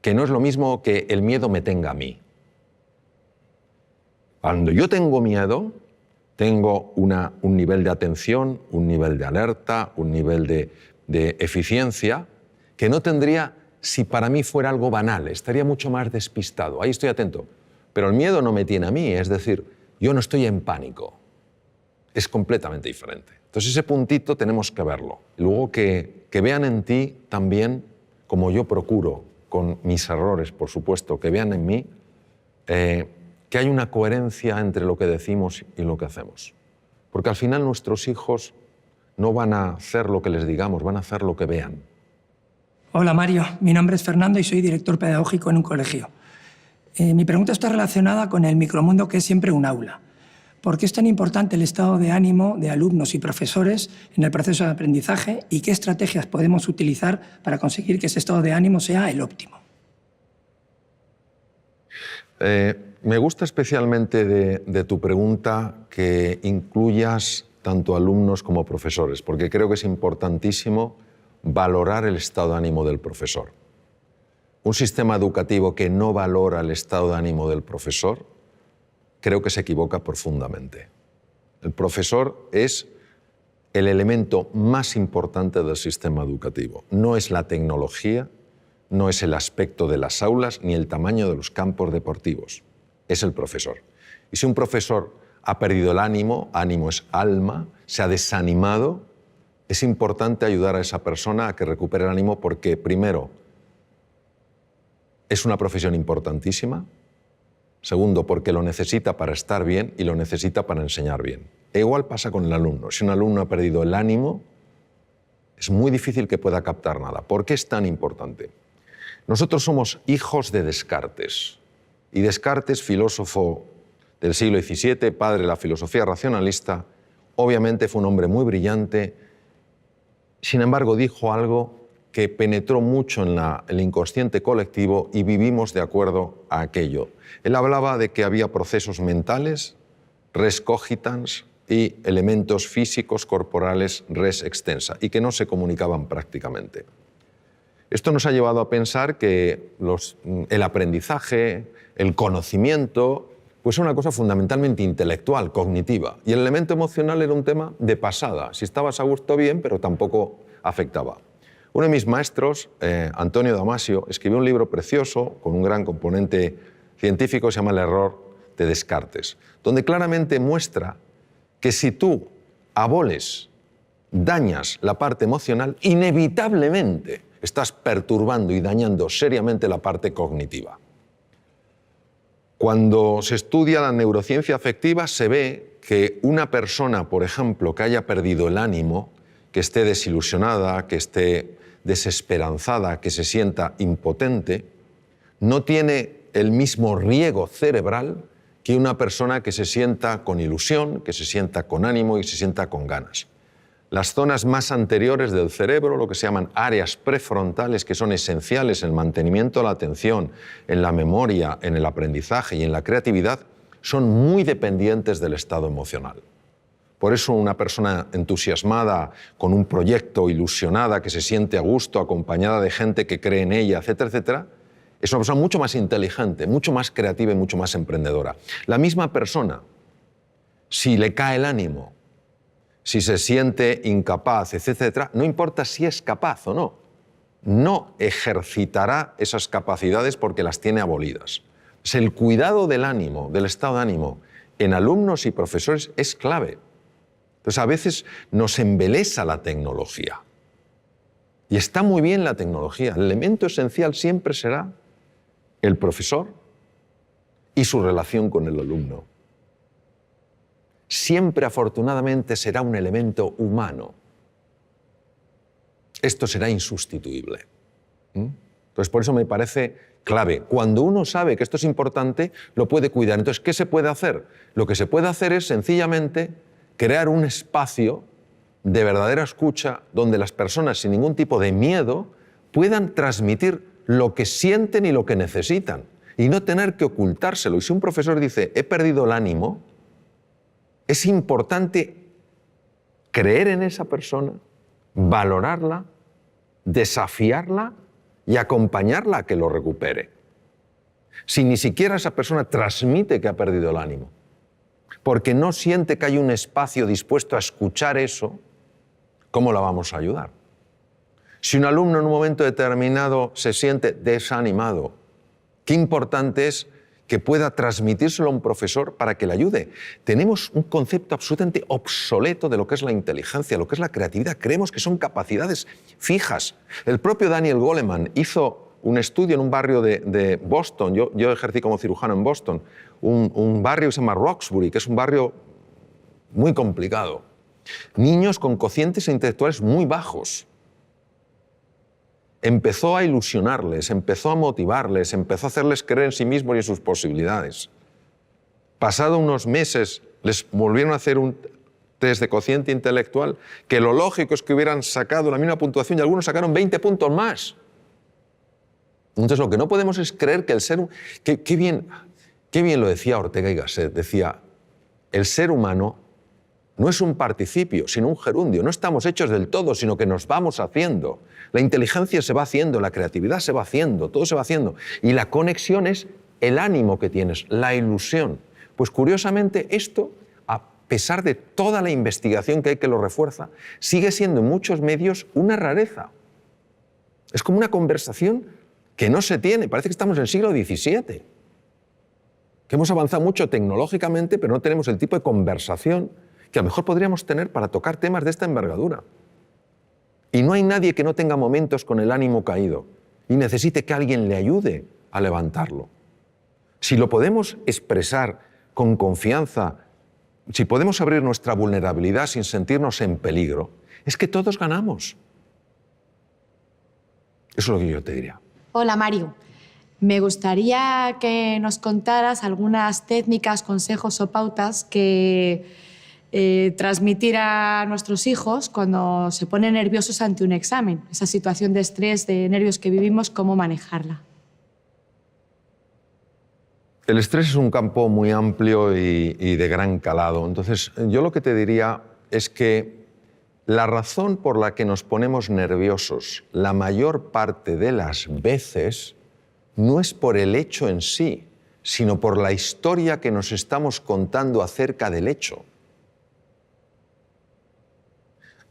S1: que no es lo mismo que el miedo me tenga a mí. Cuando yo tengo miedo, tengo un nivel de atención, un nivel de alerta, un nivel de eficiencia que no tendría si para mí fuera algo banal, estaría mucho más despistado. Ahí estoy atento. Pero el miedo no me tiene a mí, es decir, yo no estoy en pánico. Es completamente diferente. Entonces ese puntito tenemos que verlo. Y luego que vean en ti también, como yo procuro, con mis errores, por supuesto, que vean en mí que hay una coherencia entre lo que decimos y lo que hacemos. Porque al final nuestros hijos no van a hacer lo que les digamos, van a hacer lo que vean.
S8: Hola Mario, mi nombre es Fernando y soy director pedagógico en un colegio. Mi pregunta está relacionada con el micromundo que es siempre un aula. ¿Por qué es tan importante el estado de ánimo de alumnos y profesores en el proceso de aprendizaje y qué estrategias podemos utilizar para conseguir que ese estado de ánimo sea el óptimo?
S1: Me gusta especialmente de tu pregunta que incluyas tanto alumnos como profesores, porque creo que es importantísimo valorar el estado de ánimo del profesor. Un sistema educativo que no valora el estado de ánimo del profesor, creo que se equivoca profundamente. El profesor es el elemento más importante del sistema educativo. No es la tecnología, no es el aspecto de las aulas ni el tamaño de los campos deportivos. Es el profesor. Y si un profesor ha perdido el ánimo, ánimo es alma, se ha desanimado, es importante ayudar a esa persona a que recupere el ánimo porque, primero, es una profesión importantísima. Segundo, porque lo necesita para estar bien y lo necesita para enseñar bien. E igual pasa con el alumno. Si un alumno ha perdido el ánimo, es muy difícil que pueda captar nada. ¿Por qué es tan importante? Nosotros somos hijos de Descartes. Y Descartes, filósofo del siglo XVII, padre de la filosofía racionalista, obviamente fue un hombre muy brillante. Sin embargo, dijo algo que penetró mucho en el inconsciente colectivo y vivimos de acuerdo a aquello. Él hablaba de que había procesos mentales, res cogitans, y elementos físicos corporales, res extensa, y que no se comunicaban prácticamente. Esto nos ha llevado a pensar que el aprendizaje, el conocimiento, pues es una cosa fundamentalmente intelectual, cognitiva, y el elemento emocional era un tema de pasada. Si estabas a gusto, bien, pero tampoco afectaba. Uno de mis maestros, Antonio Damasio, escribió un libro precioso con un gran componente científico, se llama El error de Descartes, donde claramente muestra que si tú aboles, dañas la parte emocional, inevitablemente estás perturbando y dañando seriamente la parte cognitiva. Cuando se estudia la neurociencia afectiva se ve que una persona, por ejemplo, que haya perdido el ánimo, que esté desilusionada, que esté desesperanzada, que se sienta impotente, no tiene el mismo riego cerebral que una persona que se sienta con ilusión, que se sienta con ánimo y se sienta con ganas. Las zonas más anteriores del cerebro, lo que se llaman áreas prefrontales, que son esenciales en el mantenimiento de la atención, en la memoria, en el aprendizaje y en la creatividad, son muy dependientes del estado emocional. Por eso una persona entusiasmada, con un proyecto, ilusionada, que se siente a gusto, acompañada de gente que cree en ella, etcétera, etcétera, es una persona mucho más inteligente, mucho más creativa y mucho más emprendedora. La misma persona, si le cae el ánimo, si se siente incapaz, etcétera, no importa si es capaz o no, no ejercitará esas capacidades porque las tiene abolidas. El cuidado del ánimo, del estado de ánimo, en alumnos y profesores es clave. Entonces, a veces nos embelesa la tecnología. Y está muy bien la tecnología. El elemento esencial siempre será el profesor y su relación con el alumno. Siempre, afortunadamente, será un elemento humano. Esto será insustituible. Entonces, por eso me parece clave. Cuando uno sabe que esto es importante, lo puede cuidar. Entonces, ¿qué se puede hacer? Lo que se puede hacer es, sencillamente, crear un espacio de verdadera escucha donde las personas, sin ningún tipo de miedo, puedan transmitir lo que sienten y lo que necesitan y no tener que ocultárselo. Y si un profesor dice, he perdido el ánimo, es importante creer en esa persona, valorarla, desafiarla y acompañarla a que lo recupere. Si ni siquiera esa persona transmite que ha perdido el ánimo, porque no siente que hay un espacio dispuesto a escuchar eso, ¿cómo la vamos a ayudar? Si un alumno en un momento determinado se siente desanimado, qué importante es que pueda transmitírselo a un profesor para que le ayude. Tenemos un concepto absolutamente obsoleto de lo que es la inteligencia, lo que es la creatividad. Creemos que son capacidades fijas. El propio Daniel Goleman hizo un estudio en un barrio de Boston. Yo ejercí como cirujano en Boston. Un barrio que se llama Roxbury, que es un barrio muy complicado. Niños con cocientes intelectuales muy bajos. Empezó a ilusionarles, empezó a motivarles, empezó a hacerles creer en sí mismos y en sus posibilidades. Pasado unos meses, les volvieron a hacer un test de cociente intelectual, que lo lógico es que hubieran sacado la misma puntuación y algunos sacaron 20 puntos más. Entonces, lo que no podemos es creer que el ser... Qué bien lo decía Ortega y Gasset. Decía, el ser humano no es un participio, sino un gerundio. No estamos hechos del todo, sino que nos vamos haciendo. La inteligencia se va haciendo, la creatividad se va haciendo, todo se va haciendo. Y la conexión es el ánimo que tienes, la ilusión. Pues curiosamente esto, a pesar de toda la investigación que hay que lo refuerza, sigue siendo en muchos medios una rareza. Es como una conversación que no se tiene. Parece que estamos en el siglo XVII. Que hemos avanzado mucho tecnológicamente, pero no tenemos el tipo de conversación que a lo mejor podríamos tener para tocar temas de esta envergadura. Y no hay nadie que no tenga momentos con el ánimo caído y necesite que alguien le ayude a levantarlo. Si lo podemos expresar con confianza, si podemos abrir nuestra vulnerabilidad sin sentirnos en peligro, es que todos ganamos. Eso es lo que yo te diría.
S9: Hola, Mario. Me gustaría que nos contaras algunas técnicas, consejos o pautas que transmitir a nuestros hijos cuando se ponen nerviosos ante un examen. Esa situación de estrés, de nervios que vivimos, ¿cómo manejarla?
S1: El estrés es un campo muy amplio y de gran calado. Entonces, yo lo que te diría es que la razón por la que nos ponemos nerviosos la mayor parte de las veces no es por el hecho en sí, sino por la historia que nos estamos contando acerca del hecho.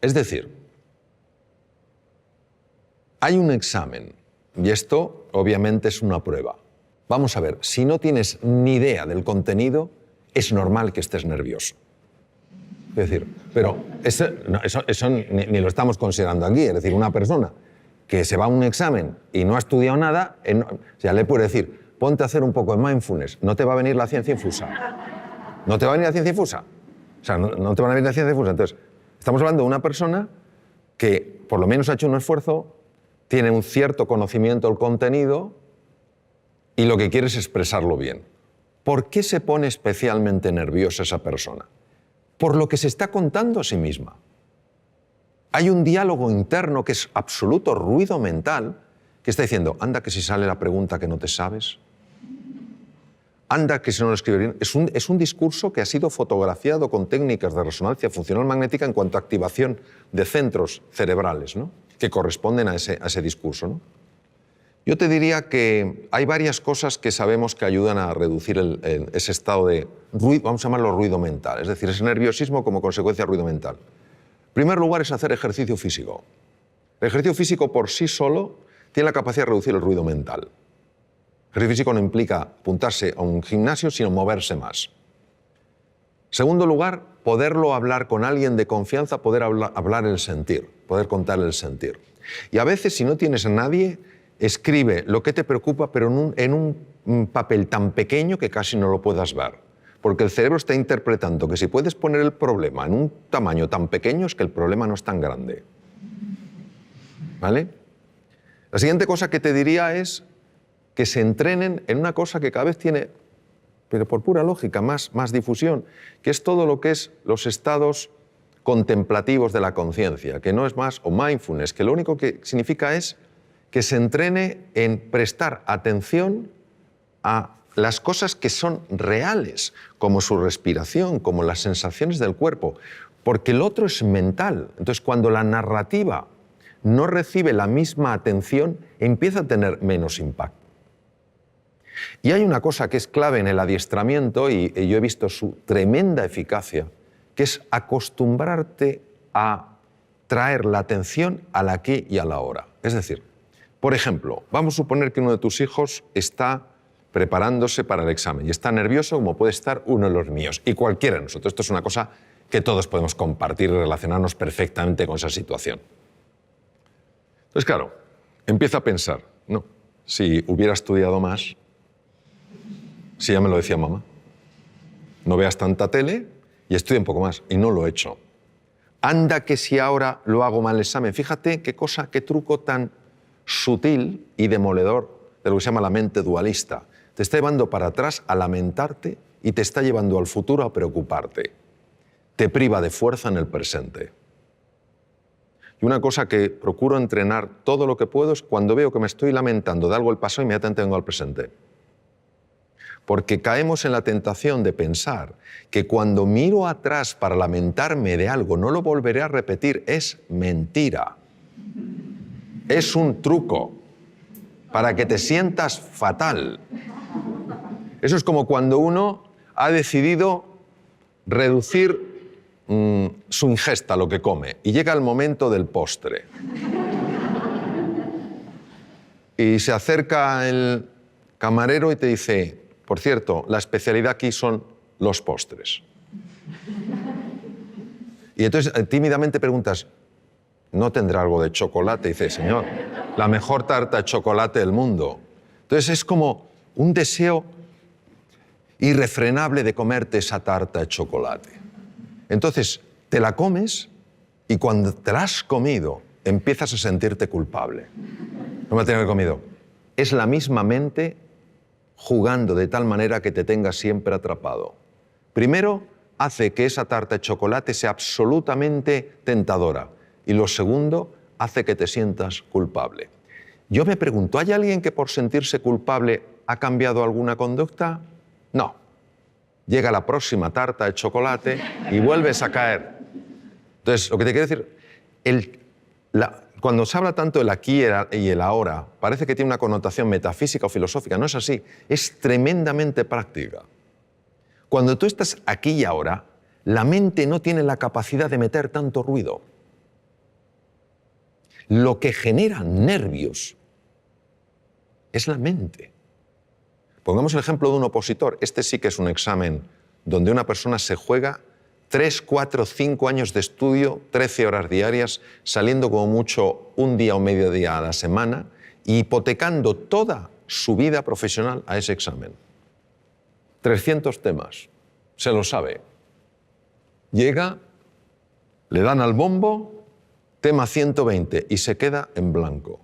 S1: Es decir, hay un examen y esto obviamente es una prueba. Vamos a ver, si no tienes ni idea del contenido, es normal que estés nervioso. Es decir, pero eso ni lo estamos considerando aquí. Es decir, una persona que se va a un examen y no ha estudiado nada, ya le puede decir, ponte a hacer un poco de mindfulness. No te va a venir la ciencia infusa. No te va a venir la ciencia infusa. O sea, no te va a venir la ciencia infusa. Entonces, estamos hablando de una persona que por lo menos ha hecho un esfuerzo, tiene un cierto conocimiento del contenido y lo que quiere es expresarlo bien. ¿Por qué se pone especialmente nerviosa esa persona? Por lo que se está contando a sí misma. Hay un diálogo interno que es absoluto ruido mental que está diciendo, anda que si sale la pregunta que no te sabes, anda que si no lo escribes bien. Es un discurso que ha sido fotografiado con técnicas de resonancia funcional magnética en cuanto a activación de centros cerebrales, ¿no?, que corresponden a ese discurso, ¿no? Yo te diría que hay varias cosas que sabemos que ayudan a reducir ese estado de ruido, vamos a llamarlo ruido mental, es decir, ese nerviosismo como consecuencia de ruido mental. En primer lugar es hacer ejercicio físico. El ejercicio físico por sí solo tiene la capacidad de reducir el ruido mental. El ejercicio físico no implica apuntarse a un gimnasio, sino moverse más. En segundo lugar, poderlo hablar con alguien de confianza, poder hablar el sentir, poder contar el sentir. Y a veces, si no tienes a nadie, escribe lo que te preocupa, pero en un papel tan pequeño que casi no lo puedas ver. Porque el cerebro está interpretando que si puedes poner el problema en un tamaño tan pequeño es que el problema no es tan grande. ¿Vale? La siguiente cosa que te diría es que se entrenen en una cosa que cada vez tiene, pero por pura lógica, más difusión, que es todo lo que es los estados contemplativos de la conciencia, que no es más, o mindfulness, que lo único que significa es que se entrene en prestar atención a las cosas que son reales, como su respiración, como las sensaciones del cuerpo, porque el otro es mental. Entonces, cuando la narrativa no recibe la misma atención, empieza a tener menos impacto. Y hay una cosa que es clave en el adiestramiento, y yo he visto su tremenda eficacia, que es acostumbrarte a traer la atención al aquí y a la ahora. Es decir, por ejemplo, vamos a suponer que uno de tus hijos está preparándose para el examen y está nervioso como puede estar uno de los míos y cualquiera de nosotros. Esto es una cosa que todos podemos compartir y relacionarnos perfectamente con esa situación. Entonces, claro, empieza a pensar, no, si hubiera estudiado más, si ya me lo decía mamá, no veas tanta tele y estudia un poco más, y no lo he hecho. Anda que si ahora lo hago mal el examen, fíjate qué cosa, qué truco tan sutil y demoledor de lo que se llama la mente dualista. Te está llevando para atrás a lamentarte y te está llevando al futuro a preocuparte. Te priva de fuerza en el presente. Y una cosa que procuro entrenar todo lo que puedo es cuando veo que me estoy lamentando de algo del pasado, inmediatamente vengo al presente. Porque caemos en la tentación de pensar que cuando miro atrás para lamentarme de algo no lo volveré a repetir. Es mentira. Es un truco para que te sientas fatal. Eso es como cuando uno ha decidido reducir su ingesta, lo que come, y llega el momento del postre. Y se acerca el camarero y te dice, por cierto, la especialidad aquí son los postres. Y entonces tímidamente preguntas, ¿no tendrá algo de chocolate? Y dice, señor, la mejor tarta de chocolate del mundo. Entonces es como un deseo irrefrenable de comerte esa tarta de chocolate. Entonces te la comes y cuando te la has comido empiezas a sentirte culpable. No me la tengo que haber comido. Es la misma mente jugando de tal manera que te tenga siempre atrapado. Primero, hace que esa tarta de chocolate sea absolutamente tentadora. Y lo segundo, hace que te sientas culpable. Yo me pregunto, ¿hay alguien que por sentirse culpable ha cambiado alguna conducta? No. Llega la próxima tarta de chocolate y vuelves a caer. Entonces, lo que te quiero decir, cuando se habla tanto del aquí y el ahora, parece que tiene una connotación metafísica o filosófica. No es así, es tremendamente práctica. Cuando tú estás aquí y ahora, la mente no tiene la capacidad de meter tanto ruido. Lo que genera nervios es la mente. Pongamos el ejemplo de un opositor. Este sí que es un examen donde una persona se juega 3, 4, 5 años de estudio, 13 horas diarias, saliendo como mucho un día o medio día a la semana, y hipotecando toda su vida profesional a ese examen. 300 temas, se lo sabe. Llega, le dan al bombo, tema 120 y se queda en blanco.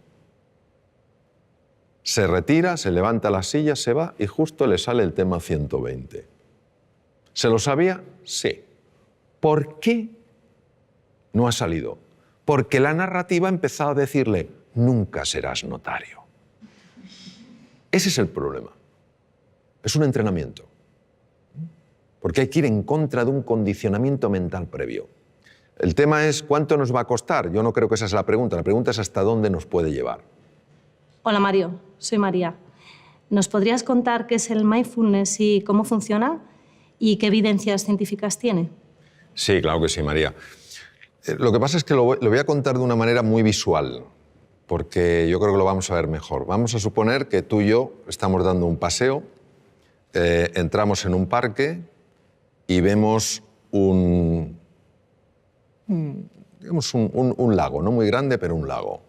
S1: Se retira, se levanta la silla, se va y justo le sale el tema 120. ¿Se lo sabía? Sí. ¿Por qué no ha salido? Porque la narrativa ha empezado a decirle, nunca serás notario. Ese es el problema. Es un entrenamiento. Porque hay que ir en contra de un condicionamiento mental previo. El tema es, ¿cuánto nos va a costar? Yo no creo que esa es la pregunta. La pregunta es hasta dónde nos puede llevar.
S10: Hola Mario, soy María. ¿Nos podrías contar qué es el mindfulness y cómo funciona y qué evidencias científicas tiene?
S1: Sí, claro que sí, María. Lo que pasa es que lo voy a contar de una manera muy visual, porque yo creo que lo vamos a ver mejor. Vamos a suponer que tú y yo estamos dando un paseo, entramos en un parque y vemos un lago, no muy grande, pero un lago.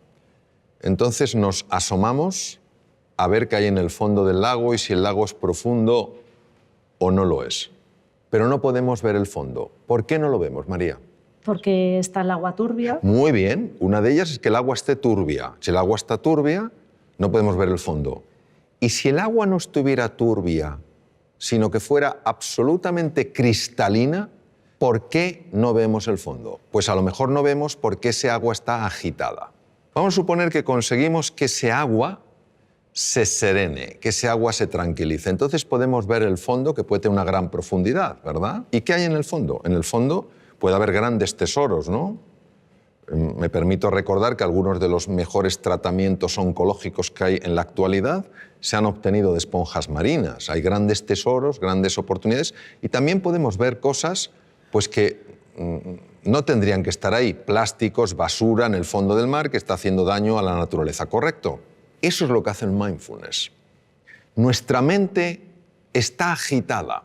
S1: Entonces nos asomamos a ver qué hay en el fondo del lago y si el lago es profundo o no lo es. Pero no podemos ver el fondo. ¿Por qué no lo vemos, María?
S10: Porque está el agua turbia.
S1: Muy bien. Una de ellas es que el agua esté turbia. Si el agua está turbia, no podemos ver el fondo. Y si el agua no estuviera turbia, sino que fuera absolutamente cristalina, ¿por qué no vemos el fondo? Pues a lo mejor no vemos porque ese agua está agitada. Vamos a suponer que conseguimos que ese agua se serene, que ese agua se tranquilice. Entonces podemos ver el fondo, que puede tener una gran profundidad, ¿verdad? ¿Y qué hay en el fondo? En el fondo puede haber grandes tesoros, ¿no? Me permito recordar que algunos de los mejores tratamientos oncológicos que hay en la actualidad se han obtenido de esponjas marinas. Hay grandes tesoros, grandes oportunidades y también podemos ver cosas pues, que no tendrían que estar ahí. Plásticos, basura en el fondo del mar que está haciendo daño a la naturaleza, ¿correcto? Eso es lo que hace el mindfulness. Nuestra mente está agitada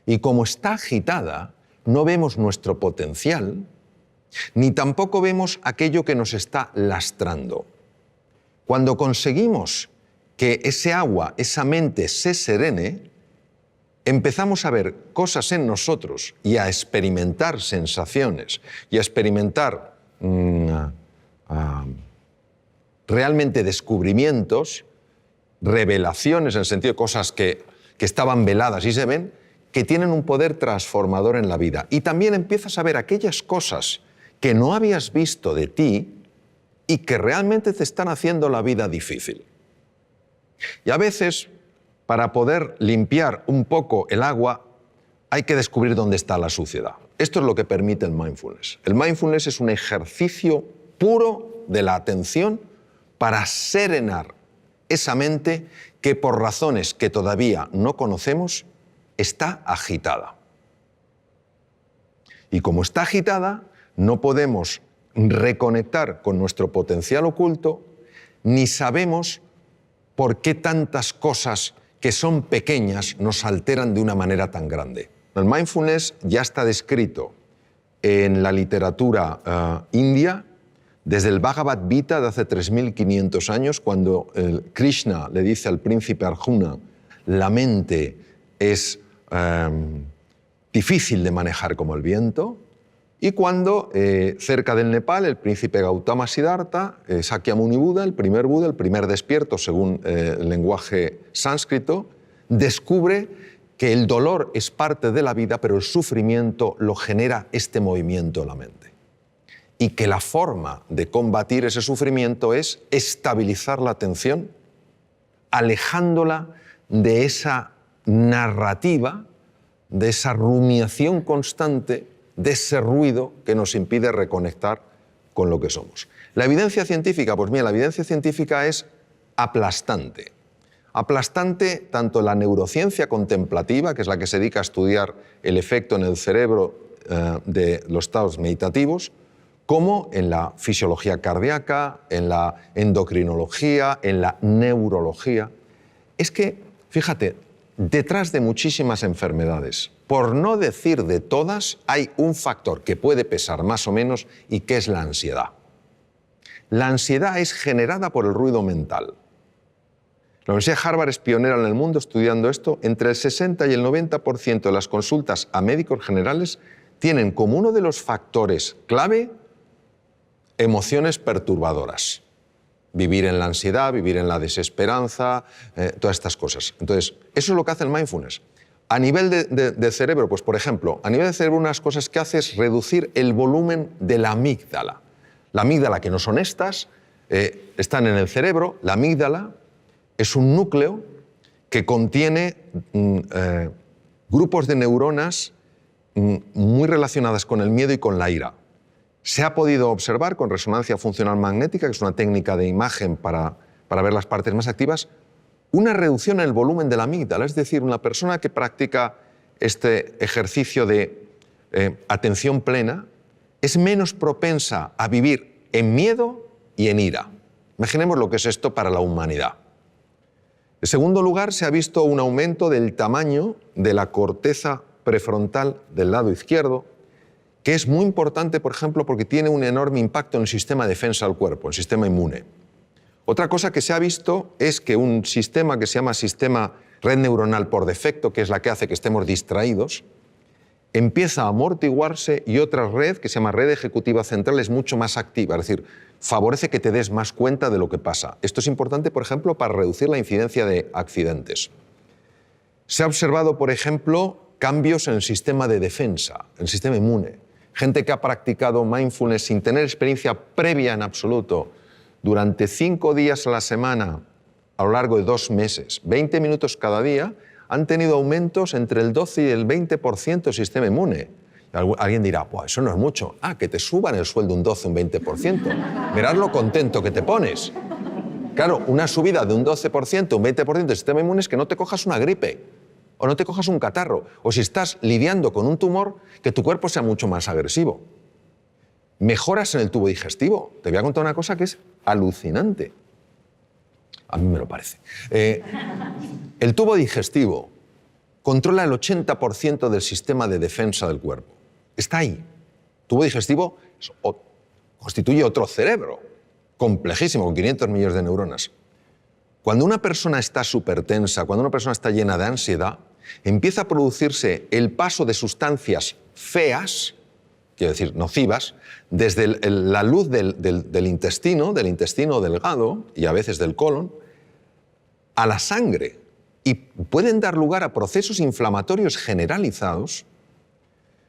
S1: y como está agitada, no vemos nuestro potencial, ni tampoco vemos aquello que nos está lastrando. Cuando conseguimos que ese agua, esa mente se serene, empezamos a ver cosas en nosotros y a experimentar sensaciones y a experimentar realmente descubrimientos, revelaciones en el sentido de cosas que estaban veladas y se ven, que tienen un poder transformador en la vida. Y también empiezas a ver aquellas cosas que no habías visto de ti y que realmente te están haciendo la vida difícil. Y a veces, para poder limpiar un poco el agua, hay que descubrir dónde está la suciedad. Esto es lo que permite el mindfulness. El mindfulness es un ejercicio puro de la atención para serenar esa mente que por razones que todavía no conocemos está agitada. Y como está agitada, no podemos reconectar con nuestro potencial oculto, ni sabemos por qué tantas cosas que son pequeñas nos alteran de una manera tan grande. El mindfulness ya está descrito en la literatura india desde el Bhagavad Gita de hace 3.500 años, cuando Krishna le dice al príncipe Arjuna, la mente es difícil de manejar como el viento, y cuando cerca del Nepal el príncipe Gautama Siddhartha, Sakyamuni Buda, el primer despierto según el lenguaje sánscrito, descubre que el dolor es parte de la vida, pero el sufrimiento lo genera este movimiento de la mente. Y que la forma de combatir ese sufrimiento es estabilizar la atención, alejándola de esa narrativa, de esa rumiación constante, de ese ruido que nos impide reconectar con lo que somos. La evidencia científica, pues mira, la evidencia científica es aplastante. Aplastante tanto en la neurociencia contemplativa, que es la que se dedica a estudiar el efecto en el cerebro de los estados meditativos, como en la fisiología cardíaca, en la endocrinología, en la neurología. Es que, fíjate, detrás de muchísimas enfermedades, por no decir de todas, hay un factor que puede pesar más o menos y que es la ansiedad. La ansiedad es generada por el ruido mental. La Universidad de Harvard es pionera en el mundo estudiando esto. Entre el 60 y el 90% de las consultas a médicos generales tienen como uno de los factores clave emociones perturbadoras. Vivir en la ansiedad, vivir en la desesperanza, todas estas cosas. Entonces, eso es lo que hace el mindfulness. A nivel de cerebro, pues por ejemplo, a nivel de cerebro unas cosas que hace es reducir el volumen de la amígdala. La amígdala, que no son estas, están en el cerebro. La amígdala es un núcleo que contiene grupos de neuronas muy relacionadas con el miedo y con la ira. Se ha podido observar con resonancia funcional magnética, que es una técnica de imagen para ver las partes más activas, una reducción en el volumen de la amígdala. Es decir, una persona que practica este ejercicio de atención plena es menos propensa a vivir en miedo y en ira. Imaginemos lo que es esto para la humanidad. En segundo lugar, se ha visto un aumento del tamaño de la corteza prefrontal del lado izquierdo, que es muy importante, por ejemplo, porque tiene un enorme impacto en el sistema de defensa del cuerpo, el sistema inmune. Otra cosa que se ha visto es que un sistema que se llama sistema red neuronal por defecto, que es la que hace que estemos distraídos, empieza a amortiguarse y otra red, que se llama red ejecutiva central, es mucho más activa, es decir, favorece que te des más cuenta de lo que pasa. Esto es importante, por ejemplo, para reducir la incidencia de accidentes. Se ha observado, por ejemplo, cambios en el sistema de defensa, en el sistema inmune. Gente que ha practicado mindfulness sin tener experiencia previa en absoluto durante 5 días a la semana a lo largo de 2 meses, 20 minutos cada día, han tenido aumentos entre el 12 y el 20% del sistema inmune. Alguien dirá, pues eso no es mucho. Ah, que te suban el sueldo un 12, un 20%. Mirad lo contento que te pones. Claro, una subida de un 12%, un 20% del sistema inmune es que no te cojas una gripe o no te cojas un catarro, o si estás lidiando con un tumor, que tu cuerpo sea mucho más agresivo. Mejoras en el tubo digestivo. Te voy a contar una cosa que es alucinante. A mí me lo parece. El tubo digestivo controla el 80% del sistema de defensa del cuerpo. Está ahí. El tubo digestivo constituye otro cerebro, complejísimo, con 500 millones de neuronas. Cuando una persona está súper-tensa, cuando una persona está llena de ansiedad, empieza a producirse el paso de sustancias feas, quiero decir, nocivas, desde la luz del intestino delgado y a veces del colon, a la sangre. Y pueden dar lugar a procesos inflamatorios generalizados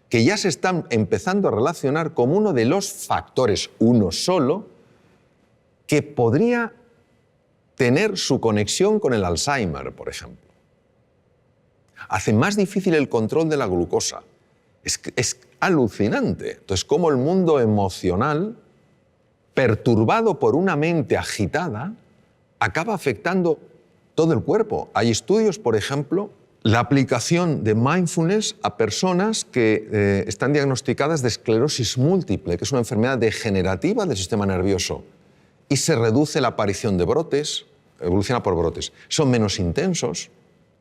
S1: que ya se están empezando a relacionar como uno de los factores, uno solo, que podría tener su conexión con el Alzheimer, por ejemplo. Hace más difícil el control de la glucosa. Es alucinante. Entonces, cómo el mundo emocional, perturbado por una mente agitada, acaba afectando todo el cuerpo. Hay estudios, por ejemplo, la aplicación de mindfulness a personas que están diagnosticadas de esclerosis múltiple, que es una enfermedad degenerativa del sistema nervioso, y se reduce la aparición de brotes, evoluciona por brotes. Son menos intensos.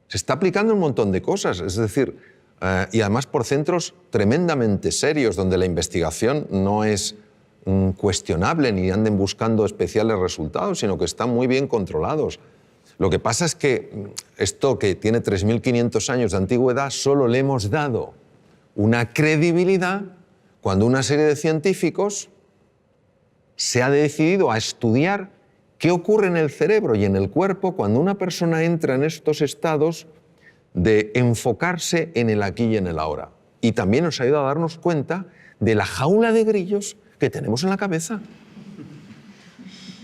S1: Se está aplicando un montón de cosas, es decir, y además por centros tremendamente serios, donde la investigación no es cuestionable ni anden buscando especiales resultados, sino que están muy bien controlados. Lo que pasa es que esto, que tiene 3.500 años de antigüedad, solo le hemos dado una credibilidad cuando una serie de científicos se ha decidido a estudiar qué ocurre en el cerebro y en el cuerpo cuando una persona entra en estos estados de enfocarse en el aquí y en el ahora. Y también nos ha ayudado a darnos cuenta de la jaula de grillos que tenemos en la cabeza.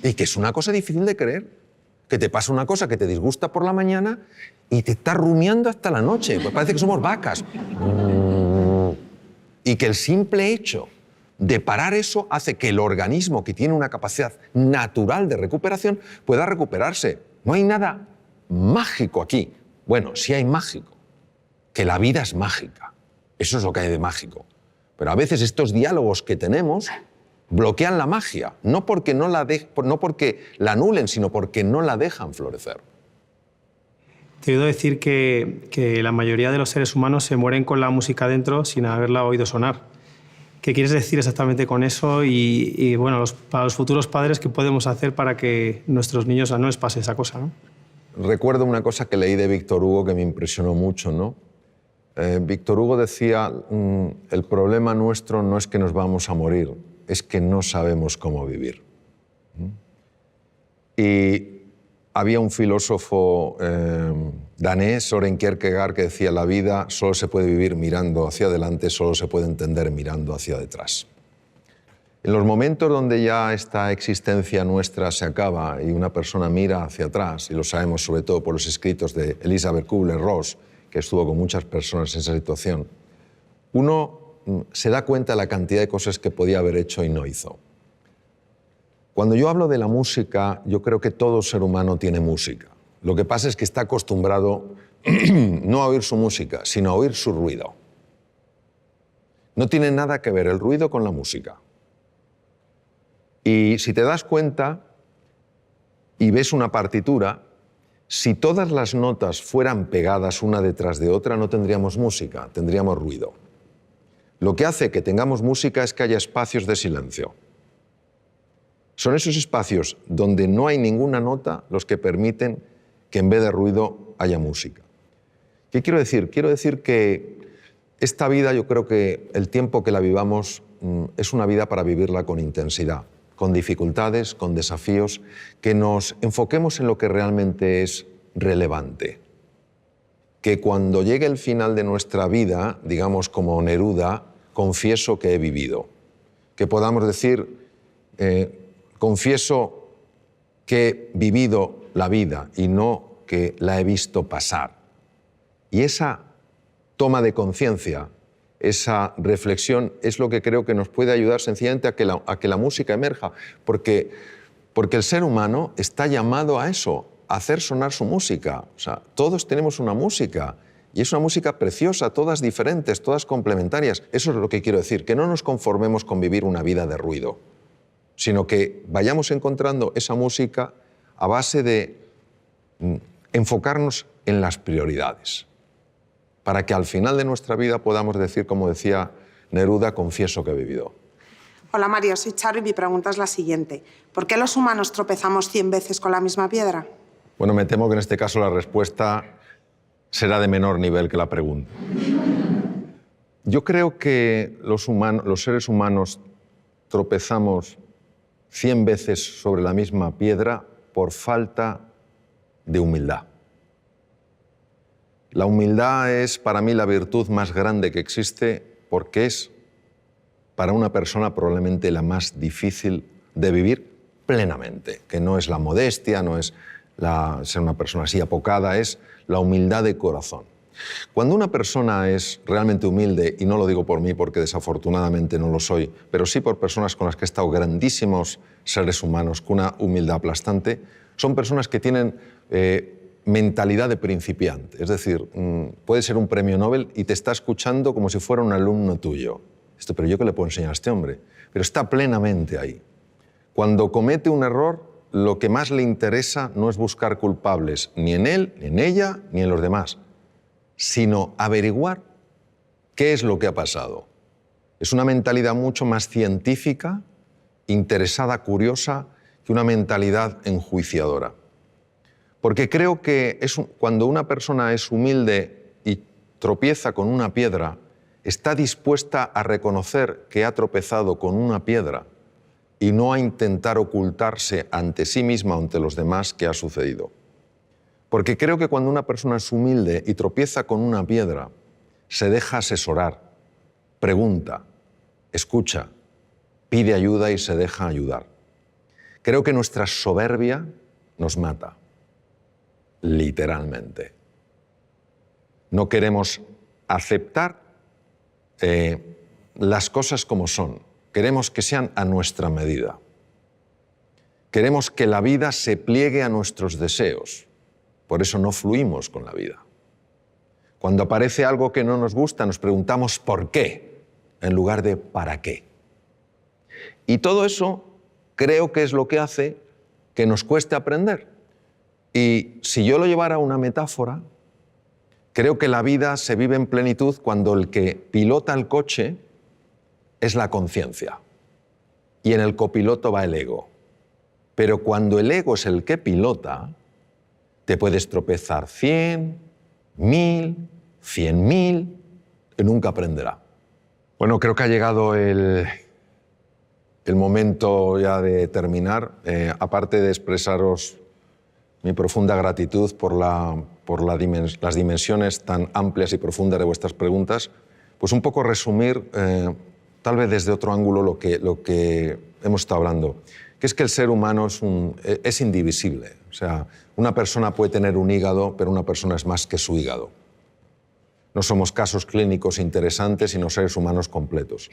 S1: Y que es una cosa difícil de creer. Que te pasa una cosa que te disgusta por la mañana y te está rumiando hasta la noche. Pues parece que somos vacas. Y que el simple hecho de parar eso hace que el organismo, que tiene una capacidad natural de recuperación, pueda recuperarse. No hay nada mágico aquí. Bueno, sí hay mágico, que la vida es mágica. Eso es lo que hay de mágico. Pero a veces estos diálogos que tenemos bloquean la magia, no porque la anulen, sino porque no la dejan florecer.
S11: Te he oído decir que la mayoría de los seres humanos se mueren con la música dentro sin haberla oído sonar. ¿Qué quieres decir exactamente con eso? Bueno, para los futuros padres, ¿qué podemos hacer para que nuestros niños no les pase esa cosa, ¿no?
S1: recuerdo una cosa que leí de Víctor Hugo que me impresionó mucho, ¿no? Víctor Hugo decía, el problema nuestro no es que nos vamos a morir, es que no sabemos cómo vivir. Y había un filósofo danés, Søren Kierkegaard, que decía, la vida solo se puede vivir mirando hacia adelante, solo se puede entender mirando hacia detrás. En los momentos donde ya esta existencia nuestra se acaba y una persona mira hacia atrás, y lo sabemos sobre todo por los escritos de Elisabeth Kübler-Ross, que estuvo con muchas personas en esa situación, uno se da cuenta de la cantidad de cosas que podía haber hecho y no hizo. Cuando yo hablo de la música, yo creo que todo ser humano tiene música. Lo que pasa es que está acostumbrado no a oír su música, sino a oír su ruido. No tiene nada que ver el ruido con la música. Y si te das cuenta y ves una partitura, si todas las notas fueran pegadas una detrás de otra, no tendríamos música, tendríamos ruido. Lo que hace que tengamos música es que haya espacios de silencio. Son esos espacios donde no hay ninguna nota los que permiten que en vez de ruido haya música. ¿Qué quiero decir? Quiero decir que esta vida, yo creo que el tiempo que la vivamos es una vida para vivirla con intensidad, con dificultades, con desafíos, que nos enfoquemos en lo que realmente es relevante. Que cuando llegue el final de nuestra vida, digamos como Neruda, confieso que he vivido. Que podamos decir, confieso que he vivido la vida y no que la he visto pasar. Y esa toma de conciencia, esa reflexión es lo que creo que nos puede ayudar sencillamente a que la música emerja, porque el ser humano está llamado a eso, a hacer sonar su música. O sea, todos tenemos una música y es una música preciosa, todas diferentes, todas complementarias. Eso es lo que quiero decir, que no nos conformemos con vivir una vida de ruido, sino que vayamos encontrando esa música a base de enfocarnos en las prioridades, para que al final de nuestra vida podamos decir, como decía Neruda, confieso que he vivido.
S12: Hola Mario, soy Charo y mi pregunta es la siguiente. ¿Por qué los humanos tropezamos 100 veces con la misma piedra?
S1: Bueno, me temo que en este caso la respuesta será de menor nivel que la pregunta. Yo creo que los seres humanos tropezamos 100 veces sobre la misma piedra por falta de humildad. La humildad es para mí la virtud más grande que existe porque es para una persona probablemente la más difícil de vivir plenamente, que no es la modestia, no es ser una persona así apocada, es la humildad de corazón. Cuando una persona es realmente humilde, y no lo digo por mí porque desafortunadamente no lo soy, pero sí por personas con las que he estado, grandísimos seres humanos con una humildad aplastante, son personas que tienen mentalidad de principiante. Es decir, puede ser un premio Nobel y te está escuchando como si fuera un alumno tuyo. Pero ¿yo qué le puedo enseñar a este hombre? Pero está plenamente ahí. Cuando comete un error, lo que más le interesa no es buscar culpables ni en él, ni en ella, ni en los demás, sino averiguar qué es lo que ha pasado. Es una mentalidad mucho más científica, interesada, curiosa, que una mentalidad enjuiciadora. Porque creo que cuando una persona es humilde y tropieza con una piedra, está dispuesta a reconocer que ha tropezado con una piedra y no a intentar ocultarse ante sí misma o ante los demás qué ha sucedido. Porque creo que cuando una persona es humilde y tropieza con una piedra, se deja asesorar, pregunta, escucha, pide ayuda y se deja ayudar. Creo que nuestra soberbia nos mata, literalmente. No queremos aceptar las cosas como son. Queremos que sean a nuestra medida. Queremos que la vida se pliegue a nuestros deseos. Por eso no fluimos con la vida. Cuando aparece algo que no nos gusta, nos preguntamos ¿por qué? En lugar de ¿para qué? Y todo eso creo que es lo que hace que nos cueste aprender. Y si yo lo llevara a una metáfora, creo que la vida se vive en plenitud cuando el que pilota el coche es la conciencia y en el copiloto va el ego. Pero cuando el ego es el que pilota, Te puedes tropezar 100, 1000, 100.000 y nunca aprenderá. Bueno, creo que ha llegado el momento ya de terminar. Aparte de expresaros mi profunda gratitud por las dimensiones tan amplias y profundas de vuestras preguntas, pues un poco resumir, tal vez desde otro ángulo, lo que hemos estado hablando, que es que el ser humano es indivisible. O sea, una persona puede tener un hígado, pero una persona es más que su hígado. No somos casos clínicos interesantes, sino seres humanos completos.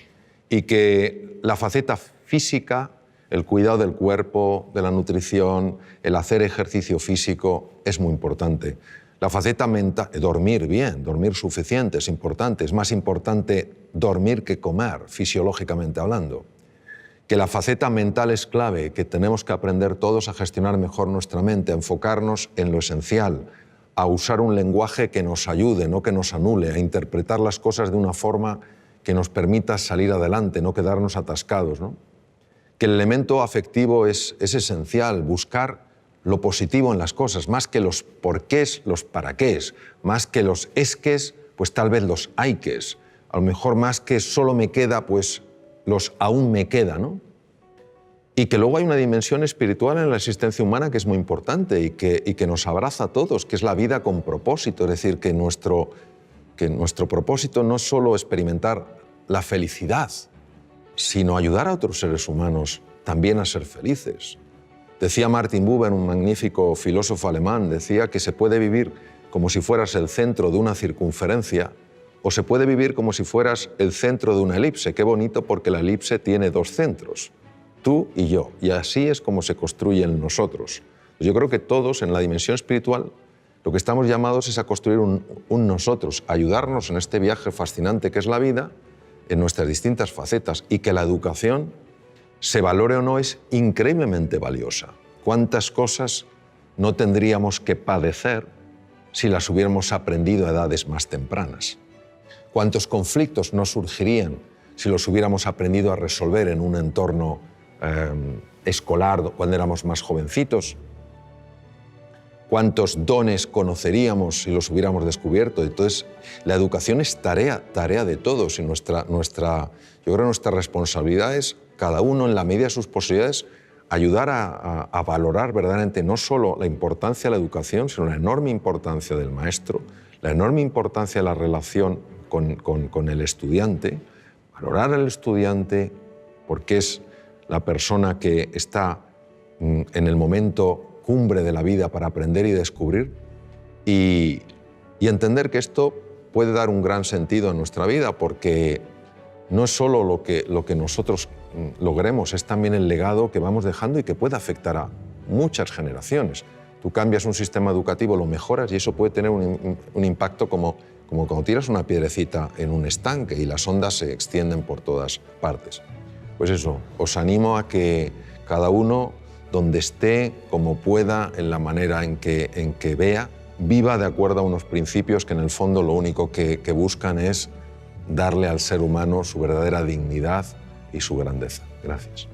S1: Y que la faceta física, el cuidado del cuerpo, de la nutrición, el hacer ejercicio físico es muy importante. La faceta mental, dormir bien, dormir suficiente es importante. Es más importante dormir que comer, fisiológicamente hablando. Que la faceta mental es clave, que tenemos que aprender todos a gestionar mejor nuestra mente, a enfocarnos en lo esencial, a usar un lenguaje que nos ayude, no que nos anule, a interpretar las cosas de una forma que nos permita salir adelante, no quedarnos atascados, ¿no? Que el elemento afectivo es esencial, buscar lo positivo en las cosas, más que los porqués, los paraqués, más que los esques, pues tal vez los hayques, a lo mejor más que solo me queda, pues los aún me queda, ¿no? Y que luego hay una dimensión espiritual en la existencia humana que es muy importante y que nos abraza a todos, que es la vida con propósito, es decir, que nuestro propósito no es solo experimentar la felicidad, sino ayudar a otros seres humanos también a ser felices. Decía Martin Buber, un magnífico filósofo alemán, decía que se puede vivir como si fueras el centro de una circunferencia o se puede vivir como si fueras el centro de una elipse. Qué bonito, porque la elipse tiene dos centros, tú y yo, y así es como se construyen nosotros. Yo creo que todos en la dimensión espiritual lo que estamos llamados es a construir un nosotros, a ayudarnos en este viaje fascinante que es la vida, en nuestras distintas facetas, y que la educación, se valore o no, es increíblemente valiosa. ¿Cuántas cosas no tendríamos que padecer si las hubiéramos aprendido a edades más tempranas? ¿Cuántos conflictos no surgirían si los hubiéramos aprendido a resolver en un entorno escolar cuando éramos más jovencitos? ¿Cuántos dones conoceríamos si los hubiéramos descubierto? Entonces, la educación es tarea de todos y yo creo que nuestra responsabilidad es, cada uno en la medida de sus posibilidades, ayudar a valorar verdaderamente no solo la importancia de la educación, sino la enorme importancia del maestro, la enorme importancia de la relación con el estudiante, valorar al estudiante porque es la persona que está en el momento cumbre de la vida para aprender y descubrir, y entender que esto puede dar un gran sentido a nuestra vida, porque no es solo lo que nosotros logremos, es también el legado que vamos dejando y que puede afectar a muchas generaciones. Tú cambias un sistema educativo, lo mejoras y eso puede tener un impacto como cuando tiras una piedrecita en un estanque y las ondas se extienden por todas partes. Pues eso, os animo a que cada uno, donde esté, como pueda, en la manera en que vea, viva de acuerdo a unos principios que en el fondo lo único que buscan es darle al ser humano su verdadera dignidad y su grandeza. Gracias.